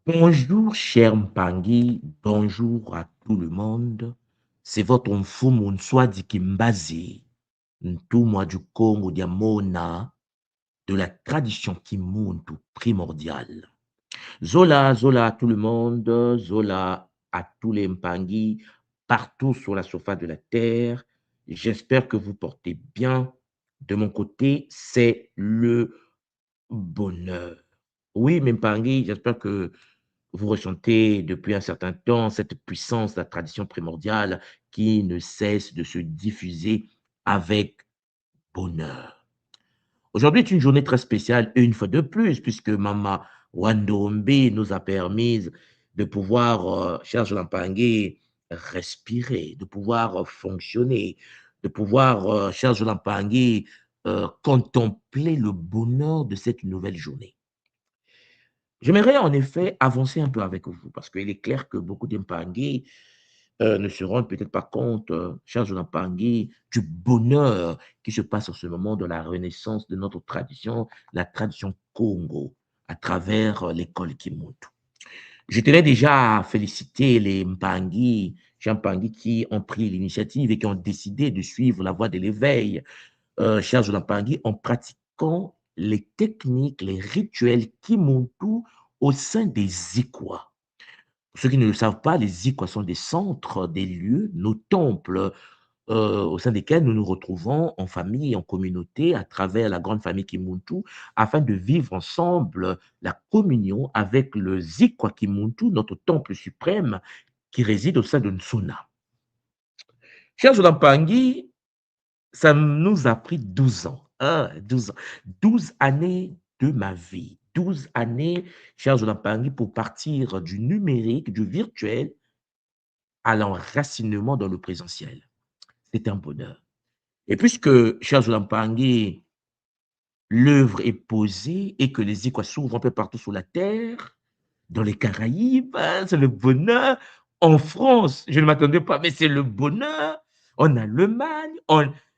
Bonjour, cher Mpangi, bonjour à tout le monde. C'est votre mfumu Nswadi Kimbazi, Ntumwa du Congo Diamona, de la tradition Kimuntu primordiale. Zola, Zola à tout le monde, Zola à tous les Mpangi, partout sur la surface de la terre. J'espère que vous portez bien. De mon côté, c'est le bonheur. Oui, mes Mpangi, j'espère que vous ressentez depuis un certain temps cette puissance, la tradition primordiale qui ne cesse de se diffuser avec bonheur. Aujourd'hui est une journée très spéciale, une fois de plus, puisque Mama Wandombe nous a permis de pouvoir, cher Jolampangue, respirer, de pouvoir fonctionner, de pouvoir, cher Jolampangue, contempler le bonheur de cette nouvelle journée. J'aimerais en effet avancer un peu avec vous parce qu'il est clair que beaucoup d'Empangais ne se rendent peut-être pas compte, chers Empangais, du bonheur qui se passe en ce moment de la renaissance de notre tradition, la tradition Congo, à travers l'école Kimuntu. Je tenais déjà à féliciter les Mpangi, Jean Mpangi qui ont pris l'initiative et qui ont décidé de suivre la voie de l'éveil, chers Mpangi, en pratiquant les techniques, les rituels Kimuntu au sein des Ikwa. Pour ceux qui ne le savent pas, les Ikwa sont des centres, des lieux, nos temples, au sein desquels nous nous retrouvons en famille, en communauté, à travers la grande famille Kimuntu, afin de vivre ensemble la communion avec le Zikwa Kimuntu, notre temple suprême, qui réside au sein de Nsuna. Chers Olampangi, ça nous a pris 12 ans, hein, 12 ans, 12 années de ma vie, 12 années, chers Olampangi, pour partir du numérique, du virtuel, à l'enracinement dans le présentiel. C'est un bonheur. Et puisque, chers Olampangi, l'œuvre est posée et que les écoles s'ouvrent un peu partout sur la terre, dans les Caraïbes, hein, c'est le bonheur. En France, je ne m'attendais pas, mais c'est le bonheur. En Allemagne,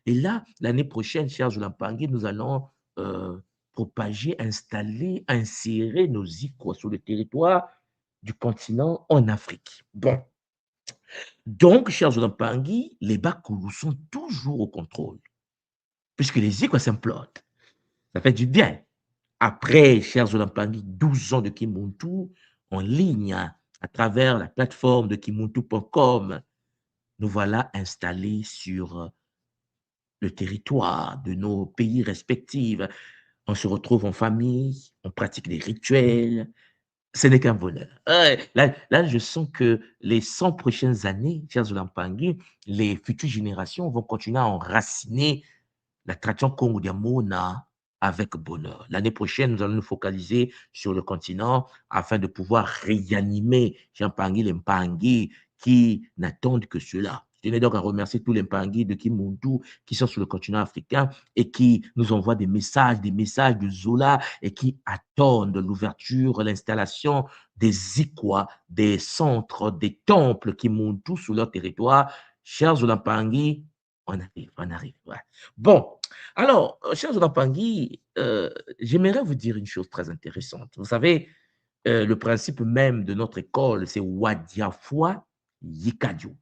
et là, l'année prochaine, cher Jolampangue, nous allons propager, installer, insérer nos ICO sur le territoire du continent en Afrique. Bon, donc, cher Jolampangue, les Bakoulous sont toujours au contrôle, puisque les ICO s'implodent. Ça fait du bien. Après, chers Olampangui, 12 ans de Kimuntu en ligne à travers la plateforme de kimuntu.com, nous voilà installés sur le territoire de nos pays respectifs. On se retrouve en famille, on pratique des rituels. Ce n'est qu'un bonheur. Là, je sens que les 100 prochaines années, chers Olampangui, les futures générations vont continuer à enraciner la tradition Congo Diamona avec bonheur. L'année prochaine, nous allons nous focaliser sur le continent afin de pouvoir réanimer Jean Pangui, les Mpangui qui n'attendent que cela. Je tenais donc à remercier tous les Mpangui de Kimuntu qui sont sur le continent africain et qui nous envoient des messages de Zola et qui attendent l'ouverture, l'installation des Ikwa, des centres, des temples Kimuntu sur leur territoire. Chers Zola on arrive, on arrive. Ouais. Bon, alors, cher Zolapangui, j'aimerais vous dire une chose très intéressante. Vous savez, le principe même de notre école, c'est Wadiafwa Yikadio.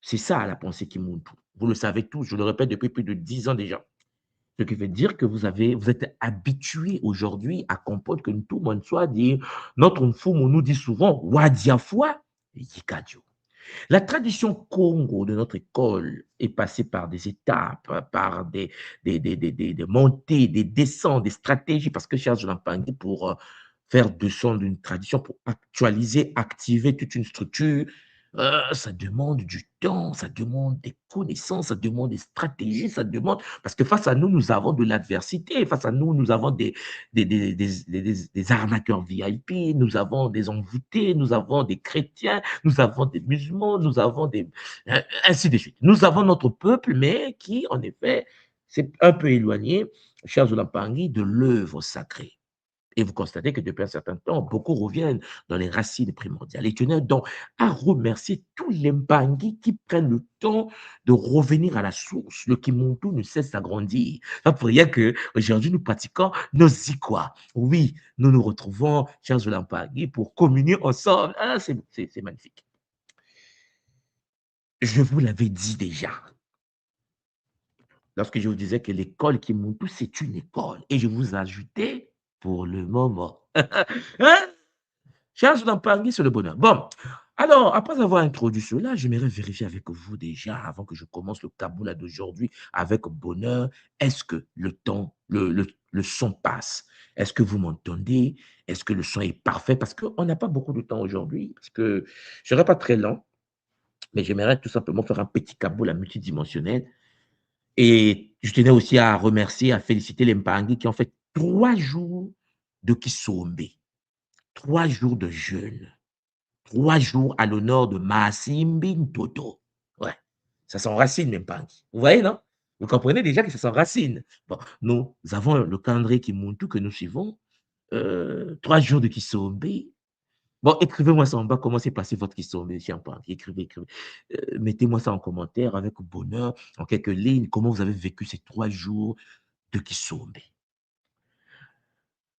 C'est ça la pensée qui monte. Vous le savez tous, je le répète depuis plus de 10 ans déjà. Ce qui veut dire que vous êtes habitué aujourd'hui à comprendre que tout le monde soit dit, notre Mfumu nous dit souvent Wadiafwa Yikadio. La tradition Congo de notre école est passée par des étapes, par des montées, des descentes, des stratégies, parce que cher Jonampangui, pour faire descendre une tradition, pour actualiser, activer toute une structure, ça demande du temps, ça demande des connaissances, ça demande des stratégies, ça demande... Parce que face à nous, nous avons de l'adversité, face à nous, nous avons des arnaqueurs VIP, nous avons des envoûtés, nous avons des chrétiens, nous avons des musulmans, nous avons des... ainsi de suite. Nous avons notre peuple, mais qui, en effet, s'est un peu éloigné, cher Zolapangui, de l'œuvre sacrée. Et vous constatez que depuis un certain temps, beaucoup reviennent dans les racines primordiales. Et je tenais donc à remercier tous les Mbangi qui prennent le temps de revenir à la source. Le Kimuntu ne cesse d'agrandir. Pas pour rien qu'aujourd'hui, nous pratiquons nos Zikwa. Oui, nous nous retrouvons, chers Mbangi, pour communier ensemble. Ah, c'est magnifique. Je vous l'avais dit déjà, lorsque je vous disais que l'école Kimuntu, c'est une école. Et je vous ajoutais pour le moment. Hein? Charge d'empargner sur le bonheur. Bon, alors, après avoir introduit cela, j'aimerais vérifier avec vous déjà, avant que je commence le Kaboula d'aujourd'hui avec bonheur, est-ce que le temps, le son passe? Est-ce que vous m'entendez? Est-ce que le son est parfait? Parce qu'on n'a pas beaucoup de temps aujourd'hui, parce que je ne serai pas très lent, mais j'aimerais tout simplement faire un petit Kaboula multidimensionnel. Et je tenais aussi à remercier, à féliciter les Mpangi qui ont fait 3 jours de Kisombe, 3 jours de jeûne. 3 jours à l'honneur de Massimbi Ntoto. Ouais, ça s'enracine même pas. Vous voyez, non? Vous comprenez déjà que ça s'enracine. Bon, nous avons le calendrier Kimuntu que nous suivons. 3 jours de Kisombe. Bon, écrivez-moi ça en bas, comment s'est passé votre Kisombe, Champagne. Écrivez, écrivez. Mettez-moi ça en commentaire avec bonheur, en quelques lignes, comment vous avez vécu ces 3 jours de Kisombe.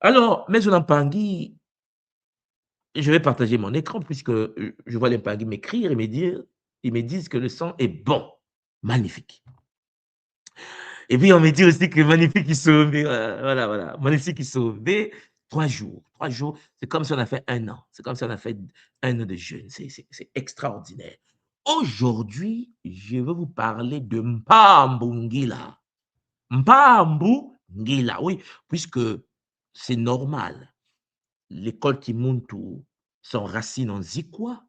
Alors, mes Olampangi, je vais partager mon écran puisque je vois les Mpangui m'écrire et ils me disent que le son est bon, magnifique. Et puis on me dit aussi que magnifique ils sont voilà, voilà, magnifique ils sont 3 jours. 3 jours, c'est comme si on a fait un an. C'est comme si on a fait un an de jeûne. C'est extraordinaire. Aujourd'hui, je vais vous parler de Mpambu Ngila. Mpambu Ngila, oui, puisque c'est normal. L'école Kimuntu s'enracine en Zikwa.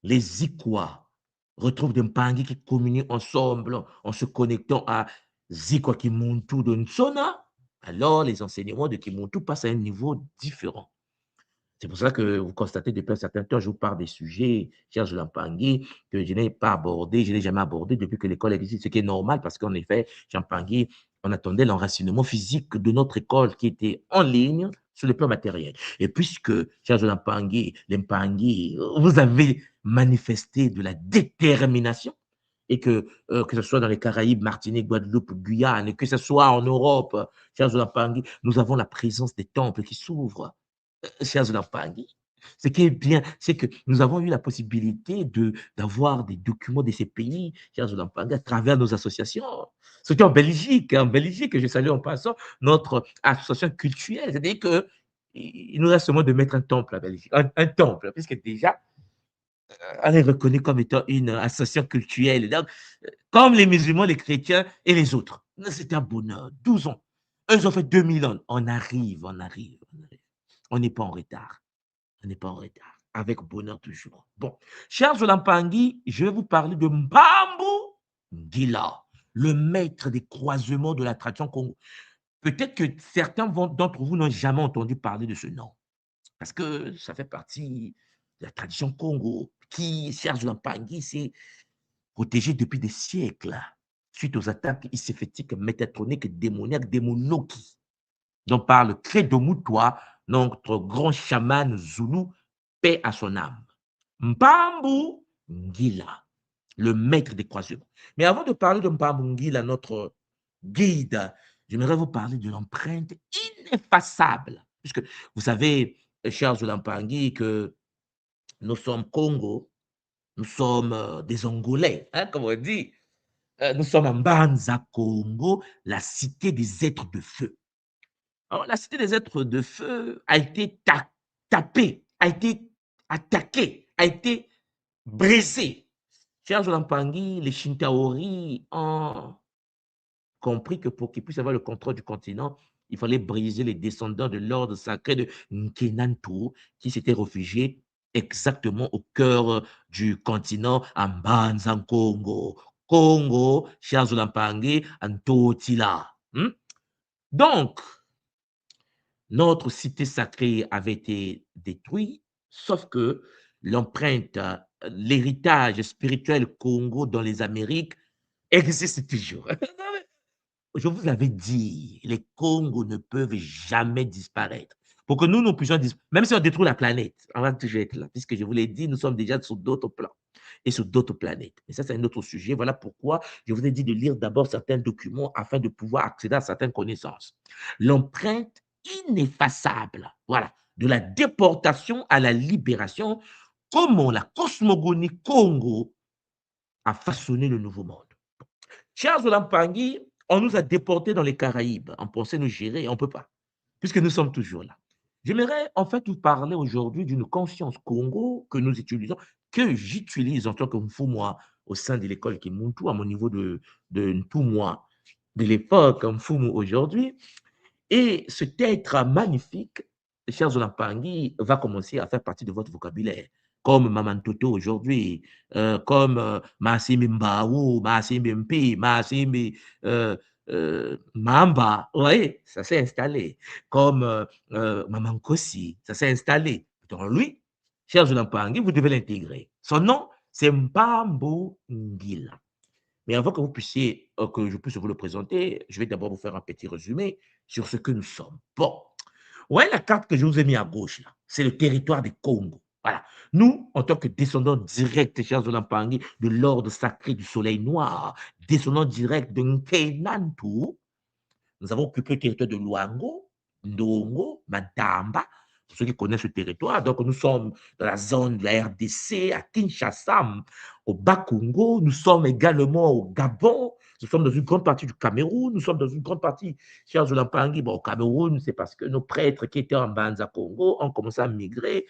Les Zikwa retrouvent des Mpangi qui communient ensemble en se connectant à Zikwa Kimuntu de Nsona. Alors, les enseignements de Kimuntu passent à un niveau différent. C'est pour ça que vous constatez depuis un certain temps, je vous parle des sujets, cher Jean-Pangui, que je n'ai pas abordé, je n'ai jamais abordé depuis que l'école existe, ce qui est normal parce qu'en effet, Jean-Pangui, on attendait l'enracinement physique de notre école qui était en ligne sur le plan matériel. Et puisque, cher Jean-Pangui, les Mpangui, vous avez manifesté de la détermination, et que ce soit dans les Caraïbes, Martinique, Guadeloupe, Guyane, et que ce soit en Europe, cher Jean-Pangui, nous avons la présence des temples qui s'ouvrent chers Olampangi. Ce qui est bien, c'est que nous avons eu la possibilité d'avoir des documents de ces pays, chers Olampangi, à travers nos associations. Surtout en Belgique, je salue en passant notre association culturelle. C'est-à-dire qu'il nous reste seulement de mettre un temple à Belgique, un temple, puisque déjà, on est reconnu comme étant une association culturelle. Donc, comme les musulmans, les chrétiens et les autres. C'est un bonheur. 12 ans. Eux, ils ont fait 2000 ans. On arrive, on arrive, on arrive. On n'est pas en retard. On n'est pas en retard. Avec bonheur toujours. Bon, chers Olampangi, je vais vous parler de Mpambu Ngila, le maître des croisements de la tradition Congo. Peut-être que certains d'entre vous n'ont jamais entendu parler de ce nom, parce que ça fait partie de la tradition Congo, qui, chers Olampangi, s'est protégé depuis des siècles suite aux attaques iséphétiques, métatroniques, démoniaques, démonoki, dont parle Credo Mutwa, notre grand chaman zoulou, paix à son âme. Mpambu Ngila, le maître des croisements. Mais avant de parler de Mpambu Ngila, notre guide, j'aimerais vous parler de l'empreinte ineffaçable. Puisque vous savez, chers Olampangi, que nous sommes Congo, nous sommes des Angolais, hein, comme on dit. Nous sommes en Banza Congo, la cité des êtres de feu. Alors, la cité des êtres de feu a été tapée, a été attaquée, a été brisée. Chers Olampangi, les Shintaori ont compris que pour qu'ils puissent avoir le contrôle du continent, il fallait briser les descendants de l'ordre sacré de Nkenantu qui s'étaient réfugiés exactement au cœur du continent en Banzan Congo. Congo, chers Olampangi, en Totila. Donc, notre cité sacrée avait été détruite, sauf que l'empreinte, l'héritage spirituel Congo dans les Amériques existe toujours. Je vous l'avais dit, les Congos ne peuvent jamais disparaître. pour que nous puissions, même si on détruit la planète, on va toujours être là, puisque je vous l'ai dit, nous sommes déjà sur d'autres plans et sur d'autres planètes. Et ça, c'est un autre sujet. Voilà pourquoi je vous ai dit de lire d'abord certains documents afin de pouvoir accéder à certaines connaissances. L'empreinte ineffaçable, voilà, de la déportation à la libération, comment la cosmogonie Congo a façonné le nouveau monde. Charles Olampangui, on nous a déportés dans les Caraïbes. On pensait nous gérer et on ne peut pas, puisque nous sommes toujours là. J'aimerais en fait vous parler aujourd'hui d'une conscience Congo que nous utilisons, que j'utilise en tant que Mfumwa au sein de l'école Kimuntu, à mon niveau de Ntumwa de l'époque, Mfumu aujourd'hui. Et cet être magnifique, cher Zolampangi, va commencer à faire partie de votre vocabulaire, comme Maman Toto aujourd'hui, comme Massimi Mbao, Massimi Mpi, Massimi Mamba, vous voyez, ça s'est installé, comme Maman Kossi, ça s'est installé. Donc lui, cher Zolampangi, vous devez l'intégrer. Son nom, c'est Mbambo Ngila. Mais avant que vous puissiez, que je puisse vous le présenter, je vais d'abord vous faire un petit résumé sur ce que nous sommes. Bon, ouais, la carte que je vous ai mise à gauche, là, c'est le territoire du Congo. Voilà. Nous, en tant que descendants directs, chers Olampangi, de l'ordre sacré du soleil noir, descendants directs de Nkenantu, nous avons occupé le territoire de Luango, Ndongo, Madamba, pour ceux qui connaissent ce territoire. Donc, nous sommes dans la zone de la RDC, à Kinshasa, au Bas-Congo. Nous sommes également au Gabon. Nous sommes dans une grande partie du Cameroun. Nous sommes dans une grande partie, chers Olampangi, bon, au Cameroun, c'est parce que nos prêtres qui étaient en Banza Congo ont commencé à migrer.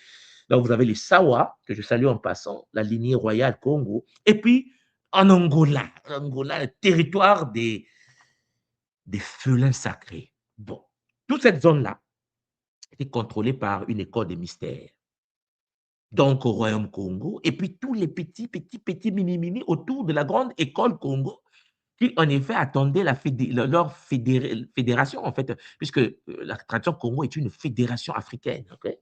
Donc, vous avez les Sawa, que je salue en passant, la lignée royale Congo. Et puis, en Angola, le territoire des félins sacrés. Bon, toute cette zone-là était contrôlée par une école des mystères. Donc, au Royaume Congo, et puis tous les petits, mini autour de la grande école Congo, qui en effet attendaient leur fédération, en fait, puisque la tradition Congo est une fédération africaine. Okay?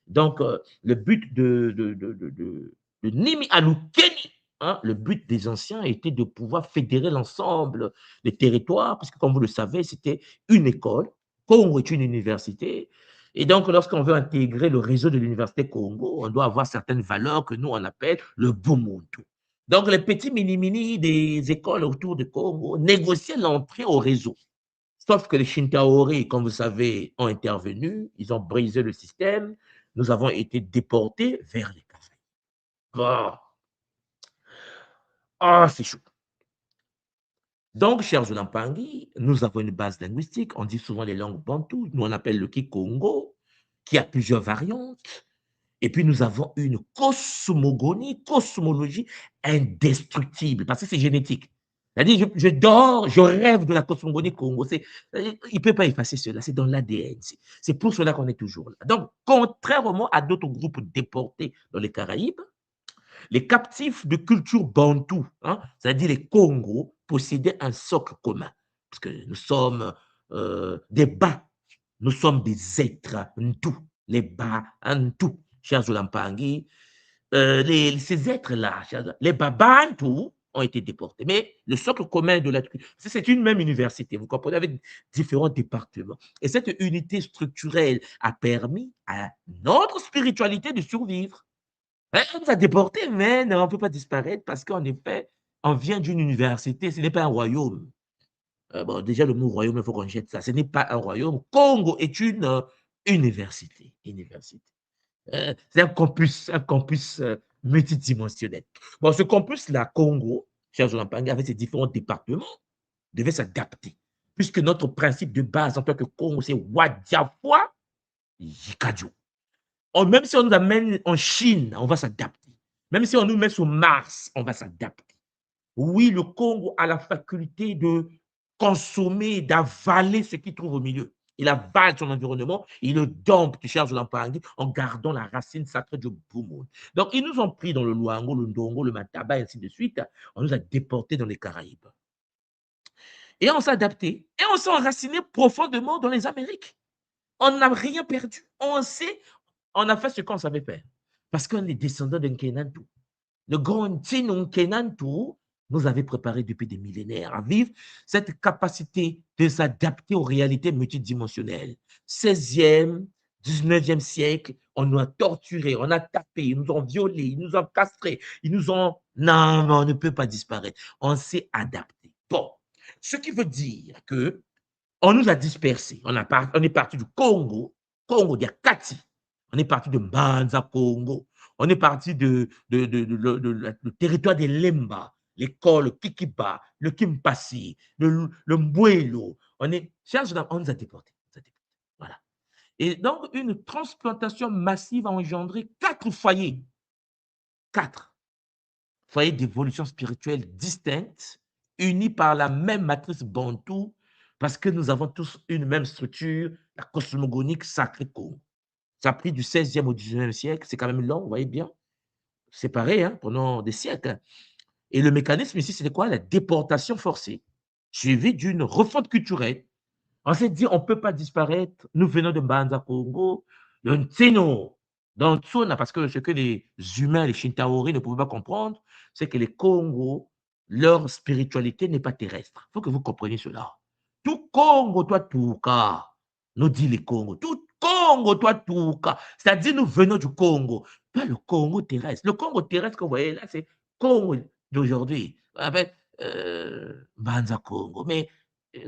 Donc, le but de Nimi Anoukeni, hein, le but des anciens était de pouvoir fédérer l'ensemble des territoires, puisque comme vous le savez, c'était une école. Congo est une université. Et donc, lorsqu'on veut intégrer le réseau de l'université Congo, on doit avoir certaines valeurs que nous, on appelle le Bumuntu. Donc, les petits mini-mini des écoles autour de Congo négociaient l'entrée au réseau. Sauf que les Shintaori, comme vous savez, ont intervenu, ils ont brisé le système, nous avons été déportés vers les Caraïbes. Bon. Ah, c'est chaud. Donc, chers Olampangi, nous avons une base linguistique, on dit souvent les langues bantoues, nous on appelle le Kikongo, qui a plusieurs variantes. Et puis, nous avons une cosmologie indestructible, parce que c'est génétique. C'est-à-dire, je dors, je rêve de la cosmogonie Congo. Il ne peut pas effacer cela, c'est dans l'ADN. C'est pour cela qu'on est toujours là. Donc, contrairement à d'autres groupes déportés dans les Caraïbes, les captifs de culture bantou, hein, c'est-à-dire les Congos, possédaient un socle commun. Parce que nous sommes des bas, nous sommes des êtres tout, les bas en tout, chers Olampangi. Ces êtres-là, les Babantou, ont été déportés. Mais le socle commun de l'être, c'est une même université, vous comprenez, avec différents départements. Et cette unité structurelle a permis à notre spiritualité de survivre. On nous a déportés, mais non, on ne peut pas disparaître parce qu'en effet, on vient d'une université, ce n'est pas un royaume. Bon, déjà, le mot royaume, il faut qu'on jette ça. Ce n'est pas un royaume. Congo est une université. C'est un campus multidimensionnel. Bon, ce campus-là, Congo, cher Jonampang, avec ses différents départements, devait s'adapter. Puisque notre principe de base en tant que Congo, c'est Wadiafwa Yikadio. Même si on nous amène en Chine, on va s'adapter. Même si on nous met sur Mars, on va s'adapter. Oui, le Congo a la faculté de consommer, d'avaler ce qu'il trouve au milieu. Il avale son environnement, il le dompte, cher Zolampangi, en gardant la racine sacrée du Boumoun. Donc, ils nous ont pris dans le Luango, le Ndongo, le Mataba, et ainsi de suite. On nous a déportés dans les Caraïbes. Et on s'est adapté. Et on s'est enraciné profondément dans les Amériques. On n'a rien perdu. On a fait ce qu'on savait faire. Parce qu'on est descendant d'un Kenantu. Le grand Tsinung Kenantu nous avait préparé depuis des millénaires à vivre cette capacité de s'adapter aux réalités multidimensionnelles. 16e, 19e siècle, on nous a torturés, on a tapé, ils nous ont violés, ils nous ont castrés, ils nous ont... Non, mais on ne peut pas disparaître. On s'est adapté. Bon, ce qui veut dire que on nous a dispersés. On est parti du Congo, Congo d'Yakati. On est parti de Mbanza, Congo. On est parti le territoire des Lemba, l'école, le Kikiba, le Kimpasi, le Mbwelo. On nous a déportés. Voilà. Et donc, une transplantation massive a engendré 4 foyers. 4 foyers d'évolution spirituelle distinctes, unis par la même matrice bantou, parce que nous avons tous une même structure, la cosmogonique sacrée Congo. Ça a pris du 16e au 19e siècle, c'est quand même long, vous voyez bien, séparé hein, pendant des siècles. Et le mécanisme ici, c'était quoi? La déportation forcée, suivie d'une refonte culturelle. On s'est dit, on ne peut pas disparaître. Nous venons de Mbanza Congo, de Ntseno, dans Tsona, parce que ce que les humains, les Shintaori ne pouvaient pas comprendre, c'est que les Congos, leur spiritualité n'est pas terrestre. Il faut que vous compreniez cela. Tout Congo, toi, Touka, nous dit les Congos. Tout Congo, toi, Touka. C'est-à-dire, nous venons du Congo, pas le Congo terrestre. Le Congo terrestre que vous voyez là, c'est Congo d'aujourd'hui, avec Mbanza Congo. Mais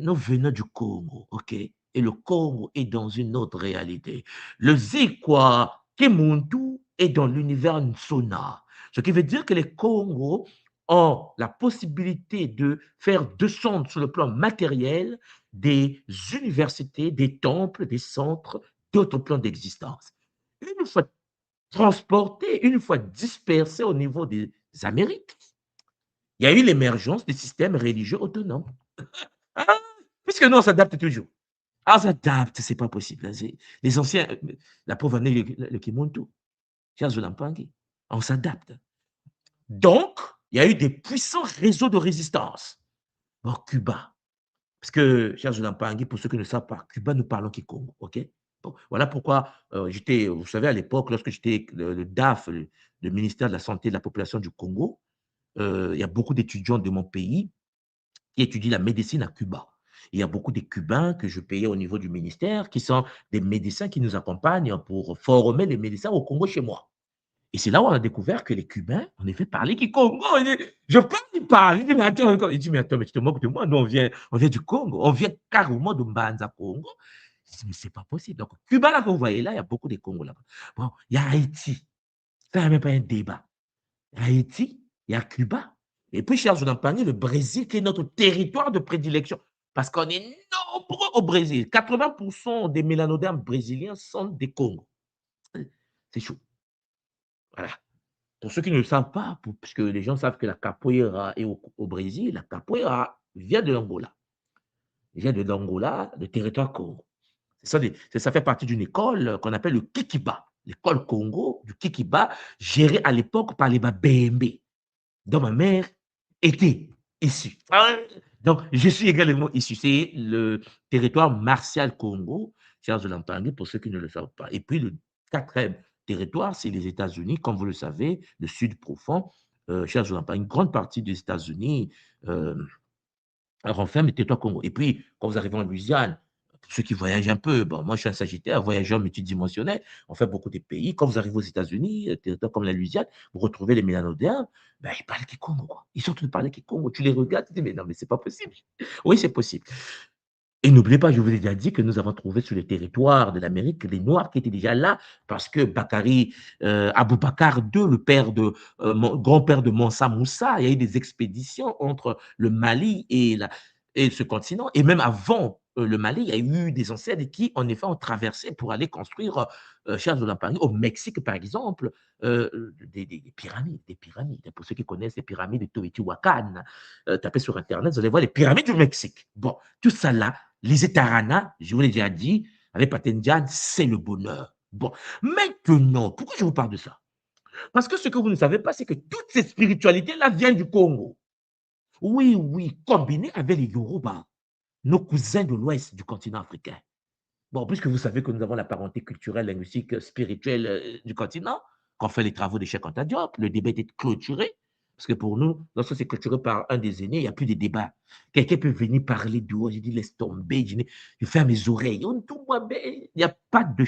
nous venons du Congo, ok? Et le Congo est dans une autre réalité. Le Zikwa Kimuntu est dans l'univers Nsona. Ce qui veut dire que les Congos ont la possibilité de faire descendre sur le plan matériel des universités, des temples, des centres, d'autres plans d'existence. Une fois transportés, une fois dispersés au niveau des Amériques, il y a eu l'émergence des systèmes religieux autonomes. Ah, puisque nous, on s'adapte toujours. Ah, on s'adapte, c'est pas possible. Les anciens, la pauvre année, le Kimuntu, Charles Lampangi, on s'adapte. Donc, il y a eu des puissants réseaux de résistance. Bon, Cuba, parce que, Charles Lampangi, pour ceux qui ne savent pas, Cuba, nous parlons Kikongo, ok? Bon, voilà pourquoi j'étais, vous savez, à l'époque, lorsque j'étais le DAF, le ministère de la Santé et de la Population du Congo, il y a beaucoup d'étudiants de mon pays qui étudient la médecine à Cuba. Il y a beaucoup de Cubains que je payais au niveau du ministère qui sont des médecins qui nous accompagnent pour former les médecins au Congo chez moi. Et c'est là où on a découvert que les Cubains, on avait parlé qui Congo. Je parle, il parle. Il dit, mais attends, mais tu te moques de moi. Nous, on vient du Congo. On vient carrément de Mbanza, Congo. Je dis, mais c'est pas possible. Donc, Cuba, là, que vous voyez là, il y a beaucoup de Congos là-bas. Bon, il y a Haïti. Ça, il n'y a même pas un débat. Haïti, il y a Cuba. Et puis, cher Jonathan, le Brésil, qui est notre territoire de prédilection. Parce qu'on est nombreux au Brésil. 80% des mélanodermes brésiliens sont des Congos. C'est chaud. Voilà. Pour ceux qui ne le savent pas, puisque les gens savent que la capoeira est au Brésil, la capoeira vient de l'Angola. Vient de l'Angola, le territoire Congo. Ça fait partie d'une école qu'on appelle le Kikiba, l'école Congo du Kikiba, gérée à l'époque par les Babembe, dont ma mère était issue. Donc, je suis également issu. C'est le territoire martial Congo, cher de l'entendre, pour ceux qui ne le savent pas. Et puis, le quatrième territoire, c'est les États-Unis, comme vous le savez, le sud profond, cher de l'entendre. Une grande partie des États-Unis renferme le territoire Congo. Et puis, quand vous arrivez en Louisiane, pour ceux qui voyagent un peu, bon, moi je suis un Sagittaire, voyageur multidimensionnel, on fait beaucoup de pays. Quand vous arrivez aux États-Unis, territoire comme la Louisiane, vous retrouvez les Mélanodermes, ben, ils parlent Kikongo, quoi. Ils sont tous parler Kikongo. Tu les regardes, tu dis, mais non, mais c'est pas possible. Oui, c'est possible. Et n'oubliez pas, je vous ai déjà dit que nous avons trouvé sur le territoire de l'Amérique des Noirs qui étaient déjà là, parce que Bakari, Aboubakar II, le père de, grand-père de Mansa Moussa, il y a eu des expéditions entre le Mali et ce continent. Et même avant le Mali, il y a eu des ancêtres qui, en effet, ont traversé pour aller construire, Charles de la Paris, au Mexique, par exemple, des pyramides, des pyramides. Pour ceux qui connaissent les pyramides de Teotihuacan, tapez sur Internet, vous allez voir les pyramides du Mexique. Bon, tout ça là, les Etarana, je vous l'ai déjà dit, avec Patendian, c'est le bonheur. Bon, maintenant, pourquoi je vous parle de ça? Parce que ce que vous ne savez pas, c'est que toute cette spiritualité-là vient du Congo. Oui, oui, combiné avec les Yoruba, nos cousins de l'Ouest du continent africain. Bon, puisque vous savez que nous avons la parenté culturelle, linguistique, spirituelle du continent, qu'on fait les travaux de Cheikh Anta Diop, le débat était clôturé. Parce que pour nous, lorsque c'est clôturé par un des aînés, il n'y a plus de débat. Quelqu'un peut venir parler de haut, je dis laisse tomber, je ferme mes oreilles. Il n'y a pas de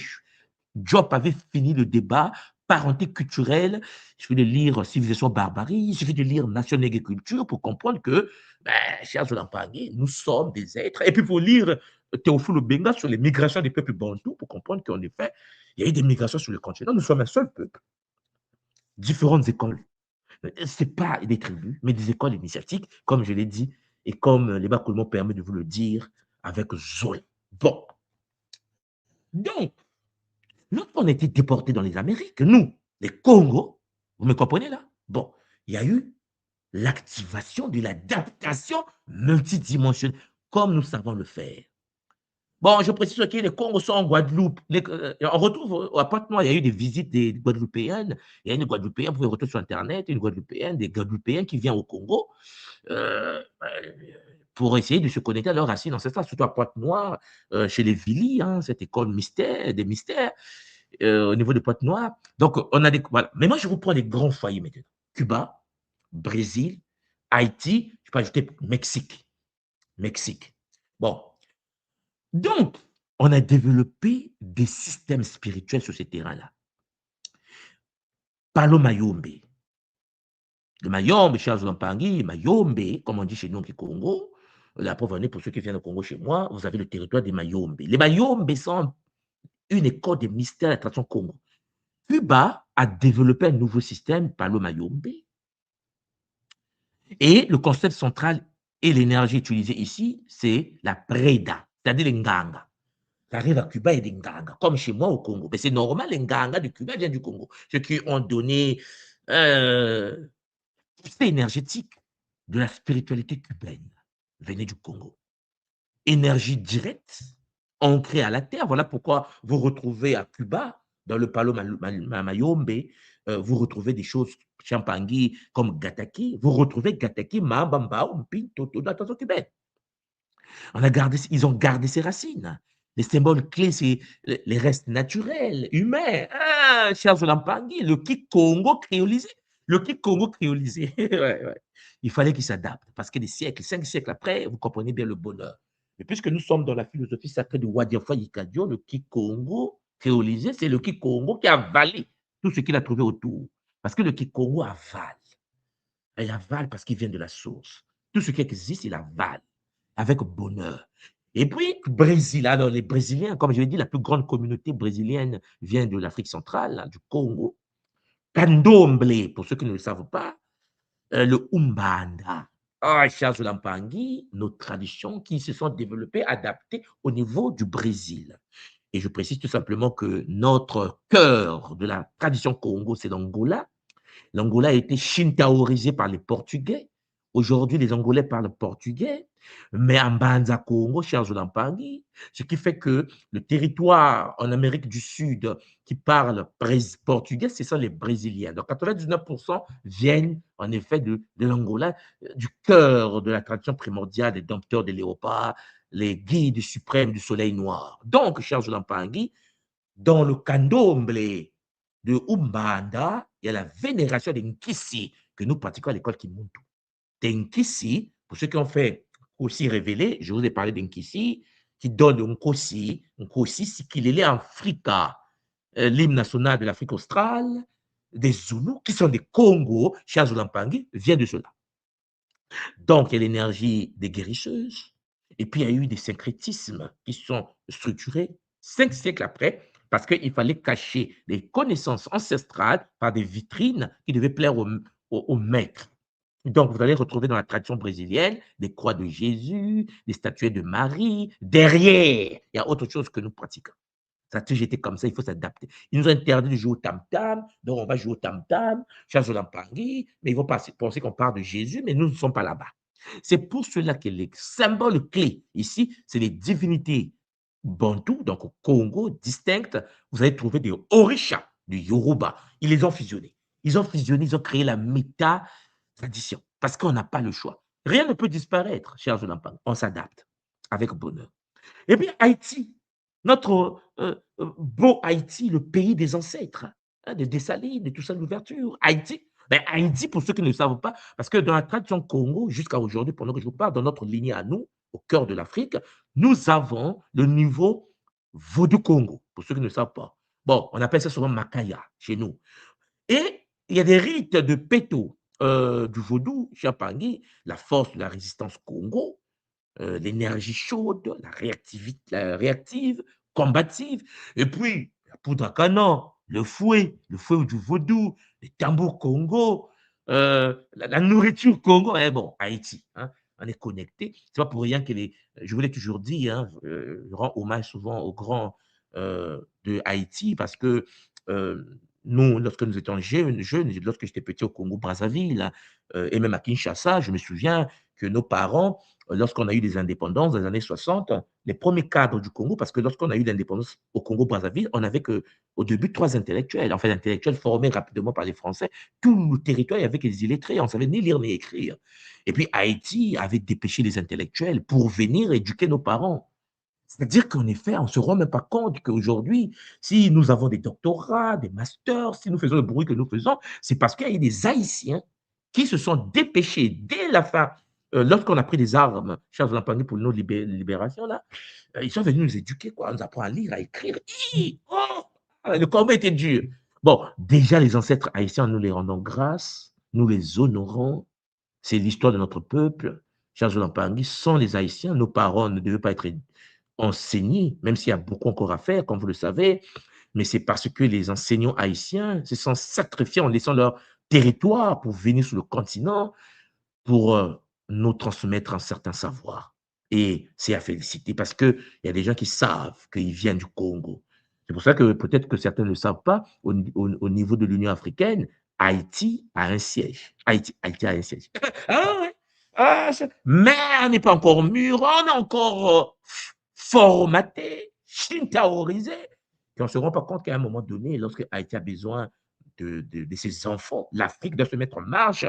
Diop avait fini le débat, parenté culturelle, il suffit de lire Civilisation Barbarie, il suffit de lire Nation et Culture pour comprendre que, ben, chers Olampangé, nous sommes des êtres. Et puis pour lire Théophile Obenga sur les migrations des peuples bantous, pour comprendre qu'en effet, il y a eu des migrations sur le continent, nous sommes un seul peuple. Différentes écoles. Ce n'est pas des tribus, mais des écoles initiatiques, comme je l'ai dit, et comme les Bakoulmon permet de vous le dire avec Zoé. Bon, donc, lorsqu'on a été déportés dans les Amériques, nous, les Congos, vous me comprenez là? Bon, il y a eu l'activation de l'adaptation multidimensionnelle, comme nous savons le faire. Bon, je précise que les Congos sont en Guadeloupe. On retrouve à Pointe-Noire, il y a eu des visites des Guadeloupéennes. Il y a une Guadeloupéenne, vous pouvez retrouver sur Internet, une Guadeloupéenne, des Guadeloupéens qui viennent au Congo pour essayer de se connecter à leurs racines ancestrales, surtout à Pointe-Noire, chez les Vili, hein, cette école mystère, des mystères, au niveau de Pointe-Noire. Donc, on a des. Voilà. Mais moi, je vous prends les grands foyers maintenant. Cuba, Brésil, Haïti, je peux ajouter Mexique. Mexique. Bon. Donc, on a développé des systèmes spirituels sur ces terrains-là. Palo Mayombe. Le Mayombe, Charles Lampangi, Mayombe, comme on dit chez nous au Congo. La preuve en est, pour ceux qui viennent au Congo chez moi, vous avez le territoire des Mayombe. Les Mayombe sont une école de mystère de la tradition Congo. Cuba a développé un nouveau système, Palo Mayombe. Et le concept central et l'énergie utilisée ici, c'est la preda, c'est-à-dire les nganga. Ça arrive à Cuba et des nganga, comme chez moi au Congo. Mais c'est normal, les nganga de Cuba viennent du Congo. Ceux qui ont donné c'est énergétique de la spiritualité cubaine venait du Congo. Énergie directe, ancrée à la terre. Voilà pourquoi vous retrouvez à Cuba, dans le Palo Mayombe, vous retrouvez des choses champangui comme Gataki. Vous retrouvez Gataki, Mambamba, Mpin, Toto, dans la tradition cubaine. Ils ont gardé ses racines. Les symboles clés, c'est les restes naturels, humains. Ah, Charles Lampangui, le Kikongo créolisé. Le Kikongo créolisé. Ouais, ouais. Il fallait qu'il s'adapte parce que des siècles, 5 siècles après, vous comprenez bien le bonheur. Mais puisque nous sommes dans la philosophie sacrée de Wadiafa Yikadio, le Kikongo créolisé, c'est le Kikongo qui a avalé tout ce qu'il a trouvé autour. Parce que le Kikongo avale. Il avale parce qu'il vient de la source. Tout ce qui existe, il avale avec bonheur. Et puis, Brésil, alors les Brésiliens, comme je l'ai dit, la plus grande communauté brésilienne vient de l'Afrique centrale, du Congo. Candomblé, pour ceux qui ne le savent pas, le Umbanda. Ah, Charles Lampangui, nos traditions qui se sont développées, adaptées au niveau du Brésil. Et je précise tout simplement que notre cœur de la tradition Congo, c'est l'Angola. L'Angola a été shintaorisé par les Portugais. Aujourd'hui, les Angolais parlent portugais, mais en Banza Congo, cher Lampangui, ce qui fait que le territoire en Amérique du Sud qui parle portugais, ce sont les Brésiliens. Donc, 99% viennent en effet de l'Angola, du cœur de la tradition primordiale des dompteurs des léopards, les guides suprêmes du soleil noir. Donc, cher Lampangui, dans le candomblé de Umbanda, il y a la vénération des Nkisi que nous pratiquons à l'école Kimuntu. Des Nkisi, pour ceux qui ont fait Nkosi révélé, je vous ai parlé des Nkisi, qui donnent Nkosi. Nkosi, c'est qu'il est en Africa, l'hymne national de l'Afrique australe, des Zoulous, qui sont des Congos, Charles Lampangi, vient de cela. Donc, il y a l'énergie des guérisseuses, et puis il y a eu des syncrétismes qui sont structurés 5 siècles après, parce qu'il fallait cacher les connaissances ancestrales par des vitrines qui devaient plaire aux maîtres. Donc, vous allez retrouver dans la tradition brésilienne des croix de Jésus, des statuettes de Marie. Derrière, il y a autre chose que nous pratiquons. Ça a toujours été comme ça, il faut s'adapter. Ils nous ont interdit de jouer au tam-tam, donc on va jouer au tam-tam, Charles Lampangui, mais ils vont penser qu'on parle de Jésus, mais nous ne sommes pas là-bas. C'est pour cela que les symboles clés ici, c'est les divinités bantoues, donc au Congo, distinctes. Vous allez trouver des orishas, du Yoruba. Ils les ont fusionnés. Ils ont fusionné, ils ont créé la méta-tradition, parce qu'on n'a pas le choix. Rien ne peut disparaître, cher Lampangui. On s'adapte avec bonheur. Et puis Haïti, notre beau Haïti, le pays des ancêtres, hein, de Dessalines, de tout ça, l'ouverture. Haïti, ben Haïti, pour ceux qui ne le savent pas, parce que dans la tradition Congo, jusqu'à aujourd'hui, pendant que je vous parle, dans notre lignée à nous, au cœur de l'Afrique, nous avons le niveau vaudou Congo, pour ceux qui ne le savent pas. Bon, on appelle ça souvent Makaya chez nous. Et il y a des rites de Peto, du vaudou, Chiapangi, la force de la résistance Congo, l'énergie chaude, la réactive, combative, et puis la poudre à canon, le fouet du vaudou, les tambours Congo, la nourriture Congo. Et bon, Haïti, hein, on est connecté. C'est pas pour rien que je vous l'ai toujours dit, hein, je rends hommage souvent aux grands de Haïti parce que nous, lorsque nous étions jeunes, lorsque j'étais petit au Congo-Brazzaville, hein, et même à Kinshasa, je me souviens que nos parents, lorsqu'on a eu des indépendances dans les années 60, les premiers cadres du Congo, parce que lorsqu'on a eu l'indépendance au Congo-Brazzaville, on n'avait qu'au début 3 intellectuels, en fait, intellectuels formés rapidement par les Français. Tout le territoire, il y avait que des illettrés, on ne savait ni lire ni écrire. Et puis Haïti avait dépêché les intellectuels pour venir éduquer nos parents. C'est-à-dire qu'en effet, on ne se rend même pas compte qu'aujourd'hui, si nous avons des doctorats, des masters, si nous faisons le bruit que nous faisons, c'est parce qu'il y a eu des Haïtiens qui se sont dépêchés dès la fin, lorsqu'on a pris des armes, Charles Lampagné pour nos libérations, là, ils sont venus nous éduquer, quoi. On nous apprend à lire, à écrire. Oh, le combat était dur. Bon, déjà, les ancêtres haïtiens, nous les rendons grâce, nous les honorons. C'est l'histoire de notre peuple. Charles Lampagné, sans les Haïtiens, nos parents ne devaient pas être enseignés, même s'il y a beaucoup encore à faire, comme vous le savez, mais c'est parce que les enseignants haïtiens se sont sacrifiés en laissant leur territoire pour venir sur le continent pour nous transmettre un certain savoir. Et c'est à féliciter parce qu'il y a des gens qui savent qu'ils viennent du Congo. C'est pour ça que peut-être que certains ne le savent pas, au niveau de l'Union africaine, Haïti a un siège. Haïti a un siège. Ah ouais. Ah, mais on n'est pas encore mûr, on est encore formaté, chintaorisé. Et on ne se rend pas compte qu'à un moment donné, lorsque Haïti a besoin de ses enfants, l'Afrique doit se mettre en marche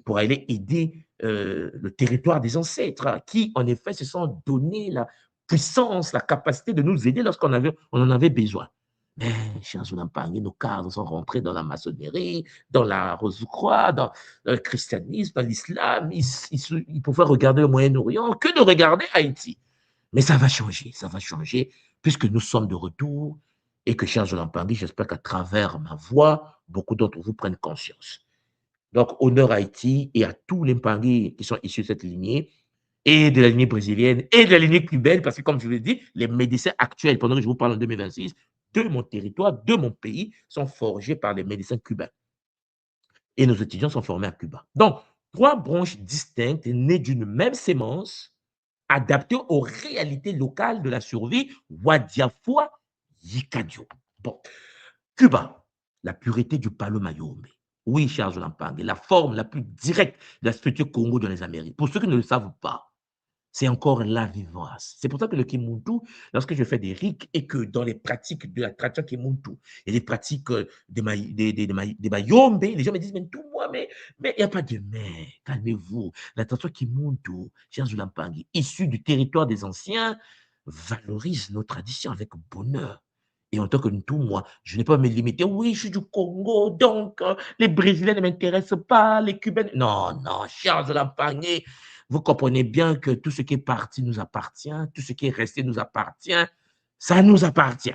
pour aller aider le territoire des ancêtres, hein, qui, en effet, se sont donné la puissance, la capacité de nous aider on en avait besoin. Mais, chers Oulampangé, nos cadres sont rentrés dans la maçonnerie, dans la Rose-Croix, dans le christianisme, dans l'islam. Ils pouvaient regarder le Moyen-Orient que de regarder Haïti. Mais ça va changer, puisque nous sommes de retour et que, chers Oulampangé, j'espère qu'à travers ma voix, beaucoup d'entre vous prennent conscience. Donc, honneur à Haïti et à tous les Mpangui qui sont issus de cette lignée, et de la lignée brésilienne, et de la lignée cubaine, parce que, comme je vous l'ai dit, les médecins actuels, pendant que je vous parle en 2026, de mon territoire, de mon pays, sont forgés par les médecins cubains. Et nos étudiants sont formés à Cuba. Donc, trois branches distinctes nées d'une même sémence, adaptées aux réalités locales de la survie, Wadiafua, Yikadio. Bon, Cuba, la pureté du palo mayombe. Oui, Charles Lampang, la forme la plus directe de la structure Congo dans les Amériques. Pour ceux qui ne le savent pas, c'est encore la vivance. C'est pour ça que le Kimuntu, lorsque je fais des rites et que dans les pratiques de la tradition Kimuntu et les pratiques des Mayombe, les gens me disent, mais tout moi, mais il n'y a pas de mais, calmez-vous. La tradition Kimuntu, Charles Lampang, issue du territoire des anciens, valorise nos traditions avec bonheur. Et en tant que tout, moi, je n'ai pas à me limiter. Oui, je suis du Congo, donc les Brésiliens ne m'intéressent pas, les Cubains. Non, non, Charles Lampagné, vous comprenez bien que tout ce qui est parti nous appartient, tout ce qui est resté nous appartient, ça nous appartient.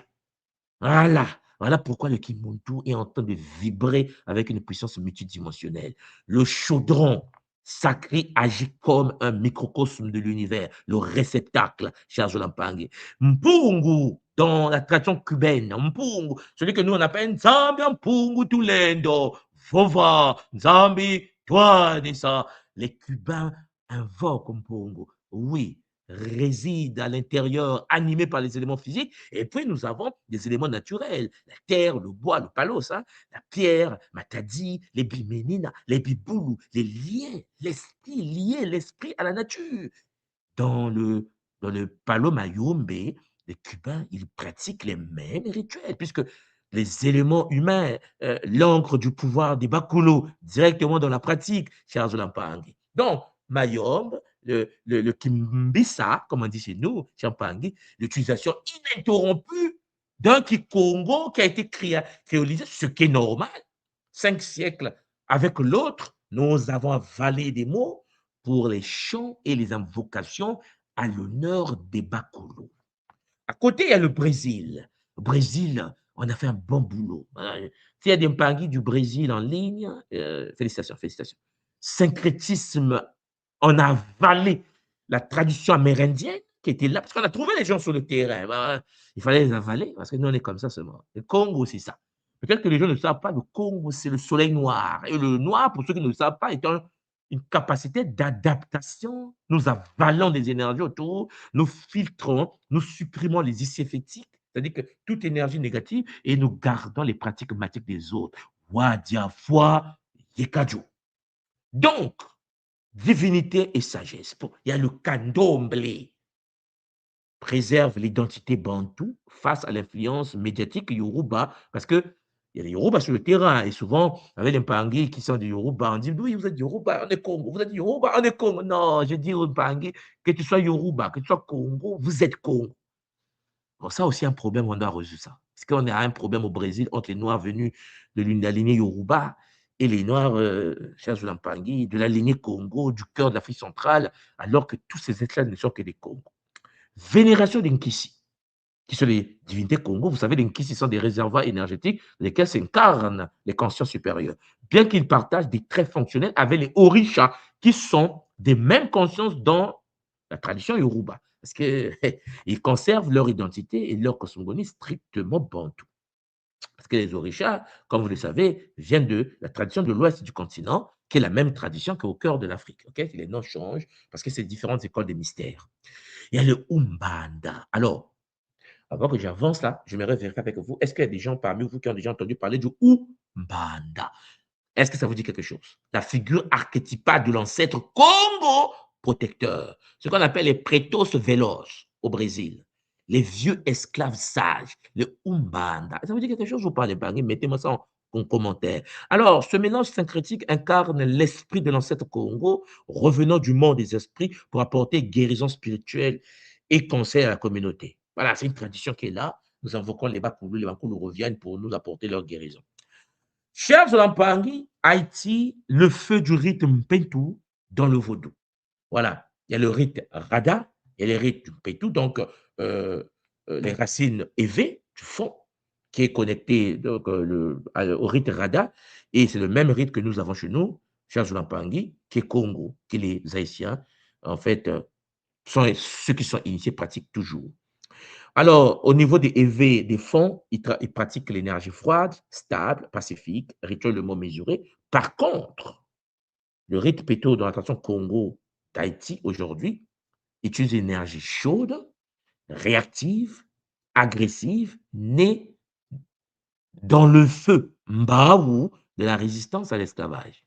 Voilà. Voilà pourquoi le Kimuntu est en train de vibrer avec une puissance multidimensionnelle. Le chaudron sacré agit comme un microcosme de l'univers, le réceptacle, cher Jolampangue. Mpungu, dans la tradition cubaine, Mpungu, celui que nous on appelle Nzambi Mpungu Tulendo, Vova, Nzambi, toi, ça. Les Cubains invoquent Mpungu. Oui, réside à l'intérieur, animé par les éléments physiques. Et puis, nous avons des éléments naturels, la terre, le bois, le palos, hein, la pierre, matadi, les biménina, les biboulous, les liens, l'esprit, lié l'esprit à la nature. Dans le, dans le palo mayombe, les Cubains, ils pratiquent les mêmes rituels, puisque les éléments humains, l'encre du pouvoir des Bakulo, directement dans la pratique, cher Zolampangi. Donc, Mayombe, le Kimbisa, comme on dit chez nous, Champangui, l'utilisation ininterrompue d'un Kikongo qui a été créolisé, ce qui est normal. 5 siècles avec l'autre, nous avons avalé des mots pour les chants et les invocations à l'honneur des Bakulo. À côté, il y a le Brésil. Le Brésil, On a fait un bon boulot. Voilà. S'il y a des Mpangui du Brésil en ligne, félicitations, félicitations. Syncrétisme, on a avalé la tradition amérindienne qui était là, parce qu'on a trouvé les gens sur le terrain. Voilà. Il fallait les avaler, parce que nous, on est comme ça seulement. Le Congo, c'est ça. Peut-être que les gens ne savent pas, le Congo, c'est le soleil noir. Et le noir, pour ceux qui ne le savent pas, est une capacité d'adaptation. Nous avalons des énergies autour, nous filtrons, nous supprimons les essais fétiques, c'est-à-dire que toute énergie négative, et nous gardons les pratiques mathématiques des autres. Wadia, foi, yekadjo. Donc, divinité et sagesse. Il y a le candomblé, préserve l'identité bantou face à l'influence médiatique yoruba, parce que il y a des Yoruba sur le terrain, et souvent, avec les Mpangui qui sont des Yoruba, on dit, oui, vous êtes Yoruba, on est Congo, vous êtes Yoruba, on est Congo. Non, je dis aux Mpangui, que tu sois Yoruba, que tu sois Congo, vous êtes Congo. Bon, ça aussi, un problème, on doit résoudre ça. Parce qu'on a un problème au Brésil entre les Noirs venus de la lignée Yoruba et les Noirs, chers Mpangui, de la lignée Congo, du cœur de l'Afrique centrale, alors que tous ces esclaves ne sont que des Congos. Vénération d'Inkisi, qui sont les divinités Congo. Vous savez, les Nkisi sont des réservoirs énergétiques dans lesquels s'incarnent les consciences supérieures. Bien qu'ils partagent des traits fonctionnels avec les Orishas, qui sont des mêmes consciences dans la tradition Yoruba. Parce qu'ils conservent leur identité et leur cosmogonie strictement bantou. Parce que les Orishas, comme vous le savez, viennent de la tradition de l'ouest du continent, qui est la même tradition qu'au cœur de l'Afrique. Okay? Les noms changent parce que c'est différentes écoles de mystères. Il y a le Umbanda. Alors, avant que j'avance là, j'aimerais vérifier avec vous, est-ce qu'il y a des gens parmi vous qui ont déjà entendu parler du Umbanda? Est-ce que ça vous dit quelque chose? La figure archétypale de l'ancêtre Congo protecteur, ce qu'on appelle les pretos veloz au Brésil, les vieux esclaves sages, le Umbanda. Ça vous dit quelque chose ou pas, les Bangui? Mettez-moi ça en commentaire. Alors, ce mélange syncrétique incarne l'esprit de l'ancêtre Congo, revenant du monde des esprits pour apporter guérison spirituelle et conseil à la communauté. Voilà, c'est une tradition qui est là. Nous invoquons les Bakoulou, les Bakoulou reviennent pour nous apporter leur guérison. Chers Lampangi, Haïti, le feu du rythme Pentou dans le vaudou. Voilà, il y a le rite Rada et les rites du Pentou, donc les racines évé du fond, qui est connecté donc, au rite Rada, et c'est le même rite que nous avons chez nous, chers Lampangi, qui est Congo, qui les Haïtiens, en fait, sont ceux qui sont initiés pratiquent toujours. Alors, au niveau des EV, des fonds, ils pratiquent l'énergie froide, stable, pacifique, rituellement mesuré. Par contre, le rite péto dans la tradition Congo d'Haïti aujourd'hui utilise une énergie chaude, réactive, agressive, née dans le feu, mbaou, de la résistance à l'esclavage.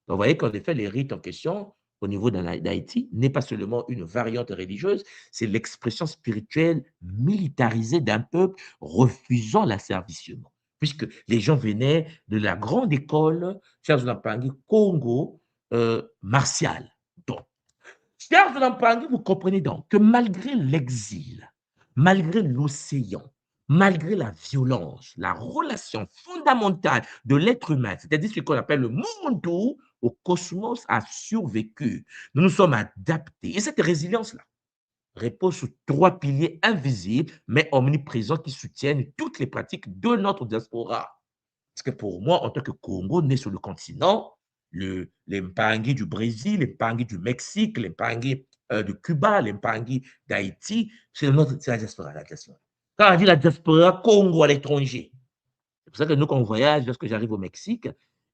Donc, vous voyez qu'en effet, les rites en question, au niveau d'Haïti, n'est pas seulement une variante religieuse, c'est l'expression spirituelle militarisée d'un peuple refusant l'asservissement. Puisque les gens venaient de la grande école, chers Lampangi, Congo, martiale. Donc, chers Lampangi, vous comprenez donc que malgré l'exil, malgré l'océan, malgré la violence, la relation fondamentale de l'être humain, c'est-à-dire ce qu'on appelle le monde au cosmos, a survécu. Nous nous sommes adaptés. Et cette résilience-là repose sur trois piliers invisibles, mais omniprésents, qui soutiennent toutes les pratiques de notre diaspora. Parce que pour moi, en tant que Congo, né sur le continent, les Mpangui du Brésil, les Mpangui du Mexique, les Mpangui de Cuba, les Mpangui d'Haïti, c'est la diaspora, la diaspora. Quand on dit la diaspora Congo à l'étranger, c'est pour ça que nous, quand on voyage, lorsque j'arrive au Mexique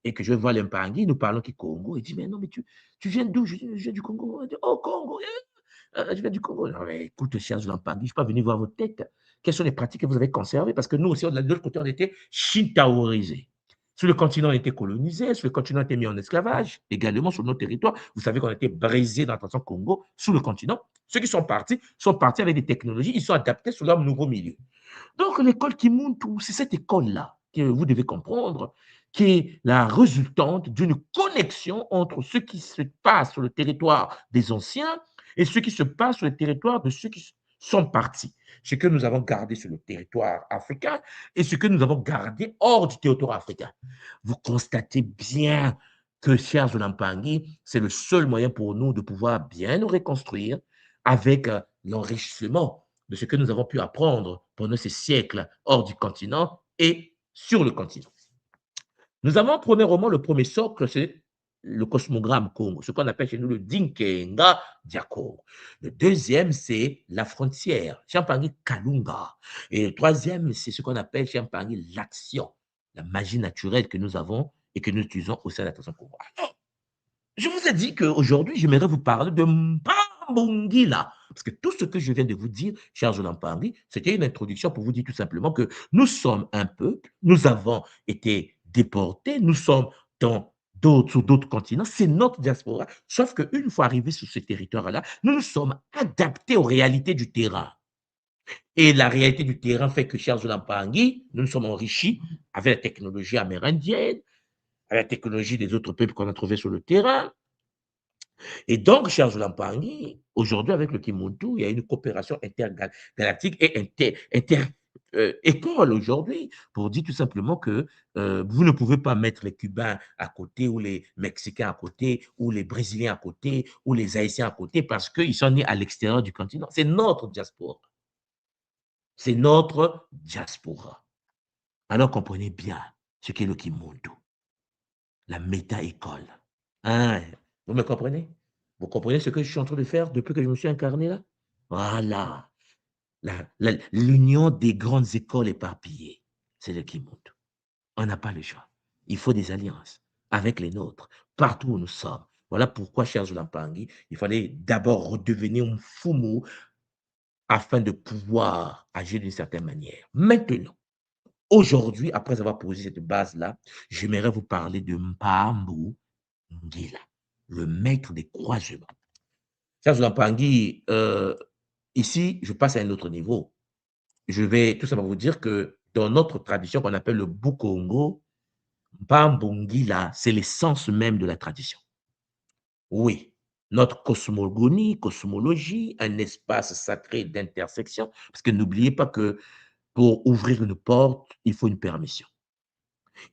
et que je vois les Mpangui, nous parlons qui Congo, il dit, mais non, mais tu viens d'où? Je viens du Congo. Je dis, oh, Congo, je viens du Congo. Non, mais écoute, chers Mpangui, je ne suis pas venu voir votre tête. Quelles sont les pratiques que vous avez conservées? Parce que nous aussi, de l'autre côté, on était shintaorisés. Sur le continent, on était colonisé, sur le continent, on était mis en esclavage, également sur nos territoires. Vous savez qu'on a été brisés dans la tradition Congo, sous le continent. Ceux qui sont partis avec des technologies, ils sont adaptés sur leur nouveau milieu. Donc, l'école Kimuntu, c'est cette école-là que vous devez comprendre, qui est la résultante d'une connexion entre ce qui se passe sur le territoire des anciens et ce qui se passe sur le territoire de ceux qui sont partis. Ce que nous avons gardé sur le territoire africain et ce que nous avons gardé hors du territoire africain. Vous constatez bien que, chers Lampangi, c'est le seul moyen pour nous de pouvoir bien nous reconstruire avec l'enrichissement de ce que nous avons pu apprendre pendant ces siècles hors du continent et sur le continent. Nous avons premièrement le premier socle, c'est le cosmogramme Congo, ce qu'on appelle chez nous le Dinkenga Diako. Le deuxième, c'est la frontière, Champagny Kalunga. Et le troisième, c'est ce qu'on appelle Champagny l'action, la magie naturelle que nous avons et que nous utilisons au sein de la tradition Congo. Alors, je vous ai dit qu'aujourd'hui, j'aimerais vous parler de Mpambongila. Parce que tout ce que je viens de vous dire, cher Jolan Pambi, c'était une introduction pour vous dire tout simplement que nous sommes un peuple, nous avons été déportés, nous sommes sur d'autres continents, c'est notre diaspora. Sauf qu'une fois arrivés sur ce territoire-là, nous nous sommes adaptés aux réalités du terrain. Et la réalité du terrain fait que, cher Jolan Pangui, nous nous sommes enrichis avec la technologie amérindienne, avec la technologie des autres peuples qu'on a trouvés sur le terrain. Et donc, cher Zulampangui, aujourd'hui, avec le Kimuntu, il y a une coopération intergalactique et école aujourd'hui pour dire tout simplement que vous ne pouvez pas mettre les Cubains à côté ou les Mexicains à côté ou les Brésiliens à côté ou les Haïtiens à côté parce qu'ils sont nés à l'extérieur du continent. C'est notre diaspora. C'est notre diaspora. Alors comprenez bien ce qu'est le Kimuntu, la méta-école. Hein, vous me comprenez? Vous comprenez ce que je suis en train de faire depuis que je me suis incarné là? Voilà. L'union des grandes écoles éparpillées, c'est le Kimuntu. On n'a pas le choix. Il faut des alliances avec les nôtres, partout où nous sommes. Voilà pourquoi, cher Zulampangui, il fallait d'abord redevenir un fumu afin de pouvoir agir d'une certaine manière. Maintenant, aujourd'hui, après avoir posé cette base-là, j'aimerais vous parler de Mpambu Ngila, le maître des croisements. Cher Zulampangui, ici, je passe à un autre niveau. Je vais tout simplement vous dire que dans notre tradition qu'on appelle le Bukongo, Mpambungila, c'est l'essence même de la tradition. Oui, notre cosmogonie, cosmologie, un espace sacré d'intersection, parce que n'oubliez pas que pour ouvrir une porte, il faut une permission.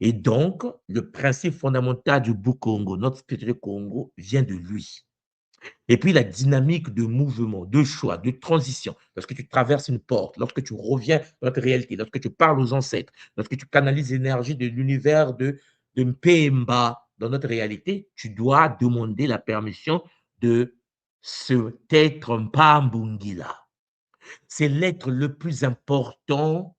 Et donc, le principe fondamental du Bukongo, notre spirituel Congo, vient de lui. Et puis la dynamique de mouvement, de choix, de transition, lorsque tu traverses une porte, lorsque tu reviens dans notre réalité, lorsque tu parles aux ancêtres, lorsque tu canalises l'énergie de l'univers de Mpemba dans notre réalité, tu dois demander la permission de cet être Mpambungila. C'est l'être le plus important